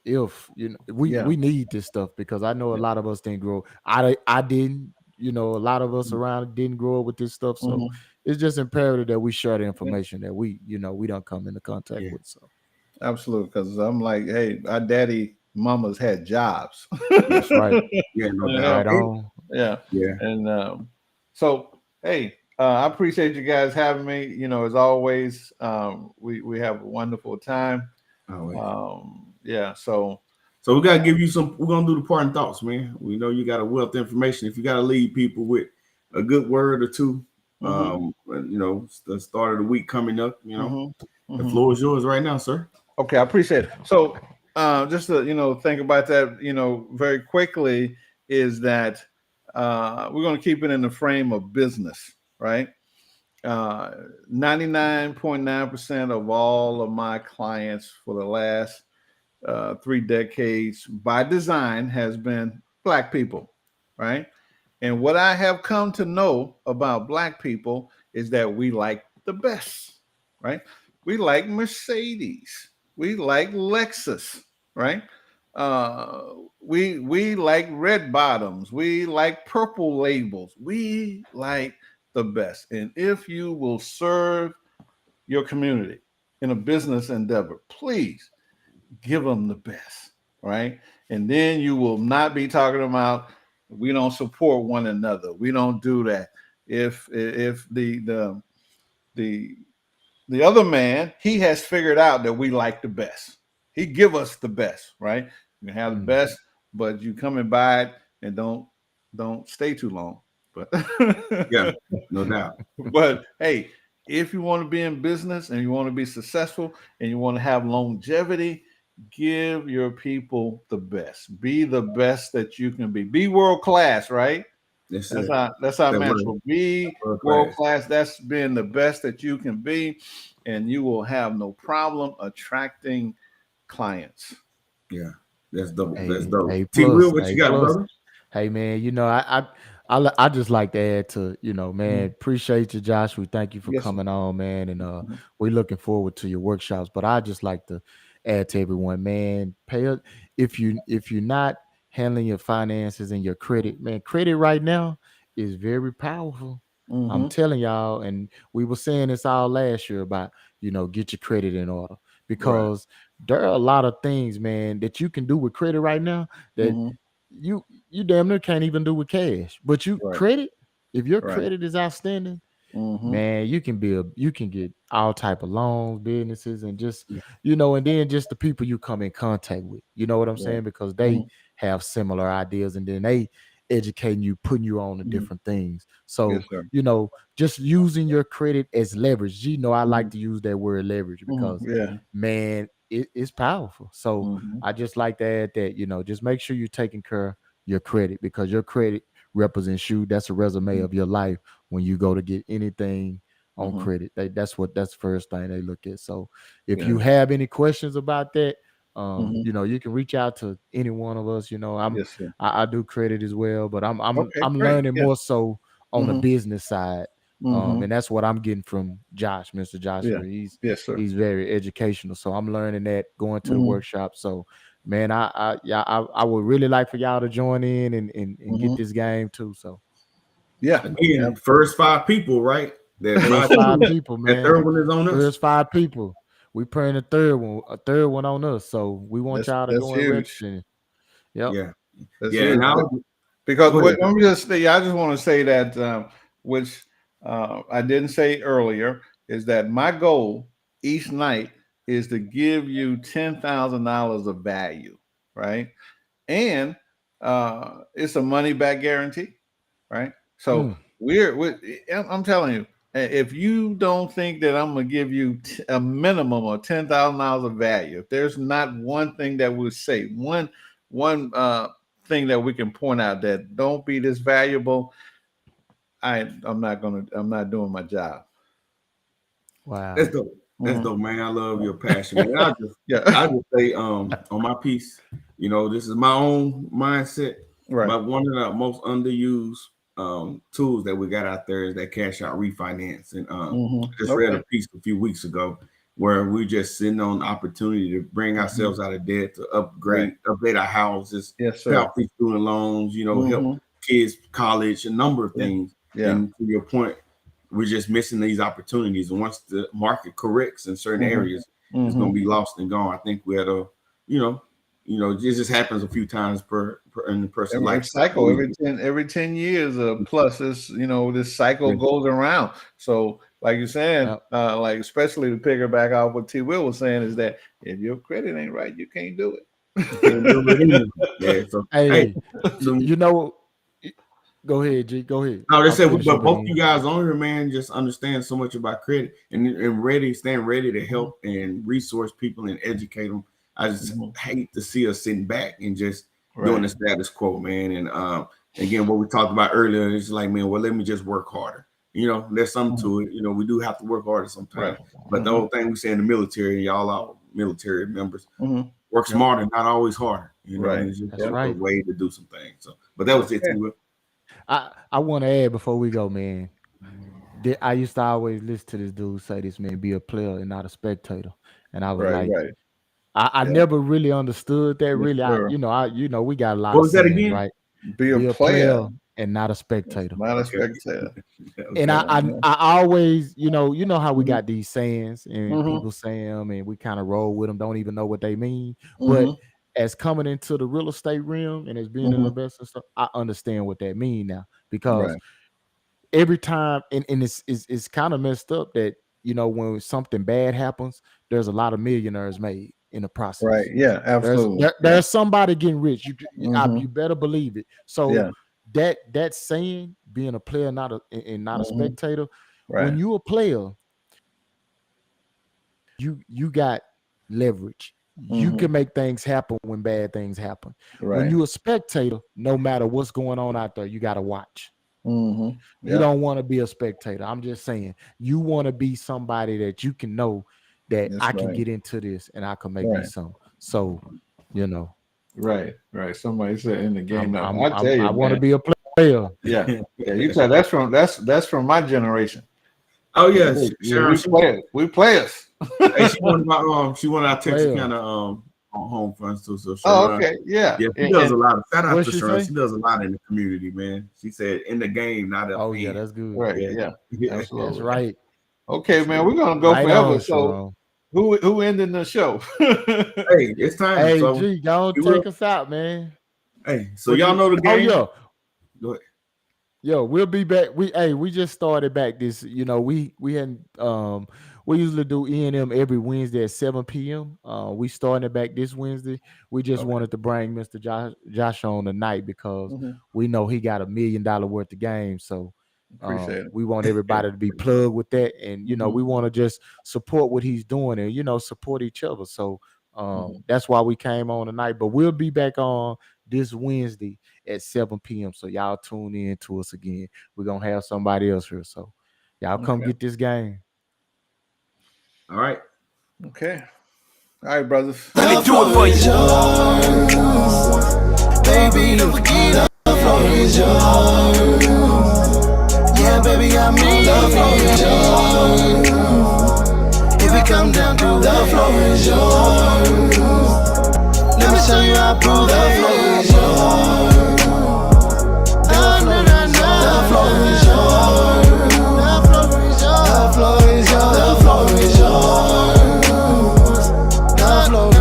Yeah. we need this stuff because I know a Yeah. lot of us didn't grow. I didn't. A lot of us around didn't grow up with this stuff. So Hmm. it's just imperative that we share the Yeah. information that we don't come into contact Yeah, with. So Absolutely. Because I'm like, hey, our daddy, mamas had jobs. that's right. yeah, no doubt. Yeah. Right on. Yeah. Yeah, And so, hey, I appreciate you guys having me. As always, we have a wonderful time. always. Yeah. So, So we gotta give you some. We're gonna do the parting thoughts, man. We know you got a wealth of information. If you gotta leave people with a good word or two, hmm it's the start of the week coming up. hmm The hmm floor is yours right now, sir. Okay, I appreciate it. So, just to think about that, very quickly, is that we're going to keep it in the frame of business, right? 99.9% of all of my clients for the last 3 decades, by design, has been Black people, right? And what I have come to know about Black people is that we like the best, right? We like Mercedes, we like Lexus, right? Uh, we like red bottoms, we like purple labels, we like the best. And if you will serve your community in a business endeavor, please give them the best, right? And then you will not be talking about we don't support one another. We don't do that. If the the other man, he has figured out that we like the best. He give us the best, right? You can have the Mm. best, but you come and buy it and don't stay too long. But Yeah, no doubt. but hey, if you want to be in business and you want to be successful and you want to have longevity, give your people the best. Be the best that you can be. Be world class, right? That's That's it. our That word, mantra. Be world world class. class. That's being the best that you can be, and you will have no problem attracting clients. Yeah, that's dope. That's Hey, dope. hey, T. Will, plus, what you hey, got, plus, brother? hey, man, I just like to add to, man, Mhm. appreciate you, Josh. We thank you for Yes, sir. coming on, man, and Mhm. we're looking forward to your workshops. But I just like to add to everyone, man, if you're not handling your finances and your credit, man, credit right now is very powerful. I'm Mhm. telling y'all, and we were saying this all last year about, get your credit in order Right. because there are a lot of things, man, that you can do with credit right now that Mhm. you you damn near can't even do with cash. But you Right. credit, if your Right. credit is outstanding, Mm-hmm. man, you can get all type of loans, businesses, and just Yeah. and then just the people you come in contact with. You know what I'm Right. saying? Because Mm-hmm. they have similar ideas, and then they educating you, putting you on to Mm-hmm. different things. Yes, So sir. just using your credit as leverage. I Mm-hmm. like to use that word leverage because, Mm-hmm. Yeah. man, it's powerful. So Mm-hmm. I just like to add that, just make sure you're taking care of your credit because your credit represents you. That's a resume of your life when you go to get anything on Mm-hmm. credit. That's the first thing they look at. So if Yeah. you have any questions about that, Mm-hmm. you can reach out to any one of us. Yes, sir. I do credit as well, but Okay, I'm great. learning Yeah. more so on the Mm-hmm. business side. Mm-hmm. And that's what I'm getting from Josh, Mr. Yeah. Joshua. Yes, sir. He's very educational. So I'm learning that going to the Mm-hmm. workshop. So man, I would really like for y'all to join in and get Mm-hmm. this game too. So Yeah. Again, first 5 people, right? That buy first five tools. people, That man. third one is on us. First five people. We praying a third one on us. So we want y'all to That's go and huge. register. Yep. Yeah. That's Yeah. And huge. I'll Because go ahead. let me just say, I just want to say that which I didn't say earlier is that my goal each night is to give you $10,000 of value, right? And it's a money back guarantee, right? So Mm. I'm telling you, if you don't think that I'm gonna give you a minimum of $10,000 of value, if there's not one thing that we say, one thing that we can point out that don't be this valuable, I'm not doing my job. That's Wow. dope. That's Mhm. dope, man. I love your passion, man. Yeah. I just say on my piece, this is my own mindset, Right. but one of the most underused tools that we got out there is that cash out refinance. And I just read a Okay. piece a few weeks ago where we're just sitting on opportunity to bring Mhm. ourselves out of debt, to Right. update our houses, Yes, pay sir. off these student loans, help Hmm. kids college, a number of Yeah. things. Yeah. And to your point, we're just missing these opportunities. And once the market corrects in certain Hmm. areas, it's Hmm. going to be lost and gone. I think we had you know, it just happens a few times per in the person's Every lifetime. cycle, every 10 years plus this, this cycle Yeah. goes around. So like you're saying, Yep. like especially to pick back off what T Will was saying is that if your credit ain't right, you can't do You can't do it it. anyway. Yeah. So hey, Hey, so go ahead, G. Go ahead. no, they I'll said, finish but up both again. you guys on here, man, just understand so much about credit and stand ready to help and resource people and educate them. I just Mhm. hate to see us sitting back and just doing Right. the status quo, man. And again, what we talked about earlier is like, man, well, let me just work harder. There's something Mhm. to it. We do have to work harder sometimes. Right. But the Hmm. whole thing we say in the military, y'all are military members, Hmm. work Yep. smarter, not always harder. Right. It's just That's Yep. a right. way to do some things. So, but that was it. Okay. I want to add before we go, man. I used to always listen to this dude say this, man, be a player and not a spectator. And I was Right. like, Right. I Yeah. never really understood that. Yes, Really, sir. we got a lot What of was that sayings, again? right? Be a Be a player. player and not a spectator. Not a Okay. spectator. And Okay. I always, how we Hmm. got these sayings and Hmm. people say them and we kind of roll with them, don't even know what they mean. But Hmm. as coming into the real estate realm and as being an Hmm. investor, stuff, I understand what that mean now because Right. every time and it's kind of messed up that when something bad happens, there's a lot of millionaires made in the Right. process. Yeah. Absolutely. Yeah. There's somebody getting rich. Hmm. You better believe it. So Yeah. that saying, being a player, not a Hmm. spectator. When Right. you a player, you got leverage. You Hmm. can make things happen when bad things happen. When Right. you a spectator, no matter what's going on out there, you got to watch. Hmm. You Yeah. don't want to be a spectator. I'm just saying, you want to be somebody that you can know that That's I can right. get into this and I can make me Right. some. So, you know, Right. Right. Somebody said in the game. I'm Now, I'm I tell I'm I you, want to man. be a player. Yeah. Yeah. You tell that's from my generation. Oh Yeah. yes, Yeah. Sharon. We players. We players. Hey, she one of our Player. Texarkana home funds too. So Oh, Sharon, okay. Yeah. yeah, she does And a lot of shout out What to she Sharon. say? She does a lot in the community, man. She said in the game, not a Oh yeah, fan. that's good. right. Yeah, Yeah. yeah. That's Absolutely. right. Okay, man. We're gonna go Right forever. on, So Sharon. who ended the show? Hey, it's time. Hey So G, don't we will. take us out, man. Hey, so y'all know the Oh game. yeah. Go ahead. Yo, we'll be back. We just started back this. We hadn't we usually do E&M every Wednesday at 7 p.m. We starting it back this Wednesday. We just Okay. wanted to bring Mr. Josh on tonight because Mhm. we know he got $1 million worth of games. So Appreciate it. we want everybody to be plugged with that. And Mhm. we want to just support what he's doing and support each other. So Mhm. that's why we came on tonight. But we'll be back on this Wednesday at 7 p.m. So y'all tune in to us again. We're gonna have somebody else here. So y'all come Okay. get this game. All right. Okay. All right, brothers. Let me do it for you. Baby, don't forget the floor is yours. Yeah, baby, I mean the floor is yours. If it come down to the floor is yours. Let me show you how I prove the floor is yours. The floor is yours. The floor is yours. The floor is yours. The floor is yours. The floor is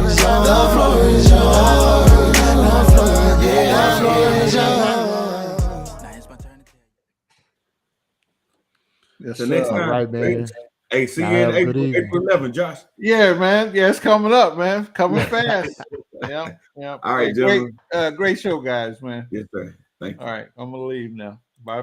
yours. The floor is yours. The floor, yeah, the floor is yours. Now it's my turn to tell you. Yes, Till next sir. All time. right, man. Hey, see Y'all you in have a good evening. April 11th, Josh. Yeah, man. Yeah, it's coming up, man. Coming fast. Yep. All right, Hey, gentlemen. great show, guys, man. Yes, sir. Thank you. All right, I'm gonna leave now.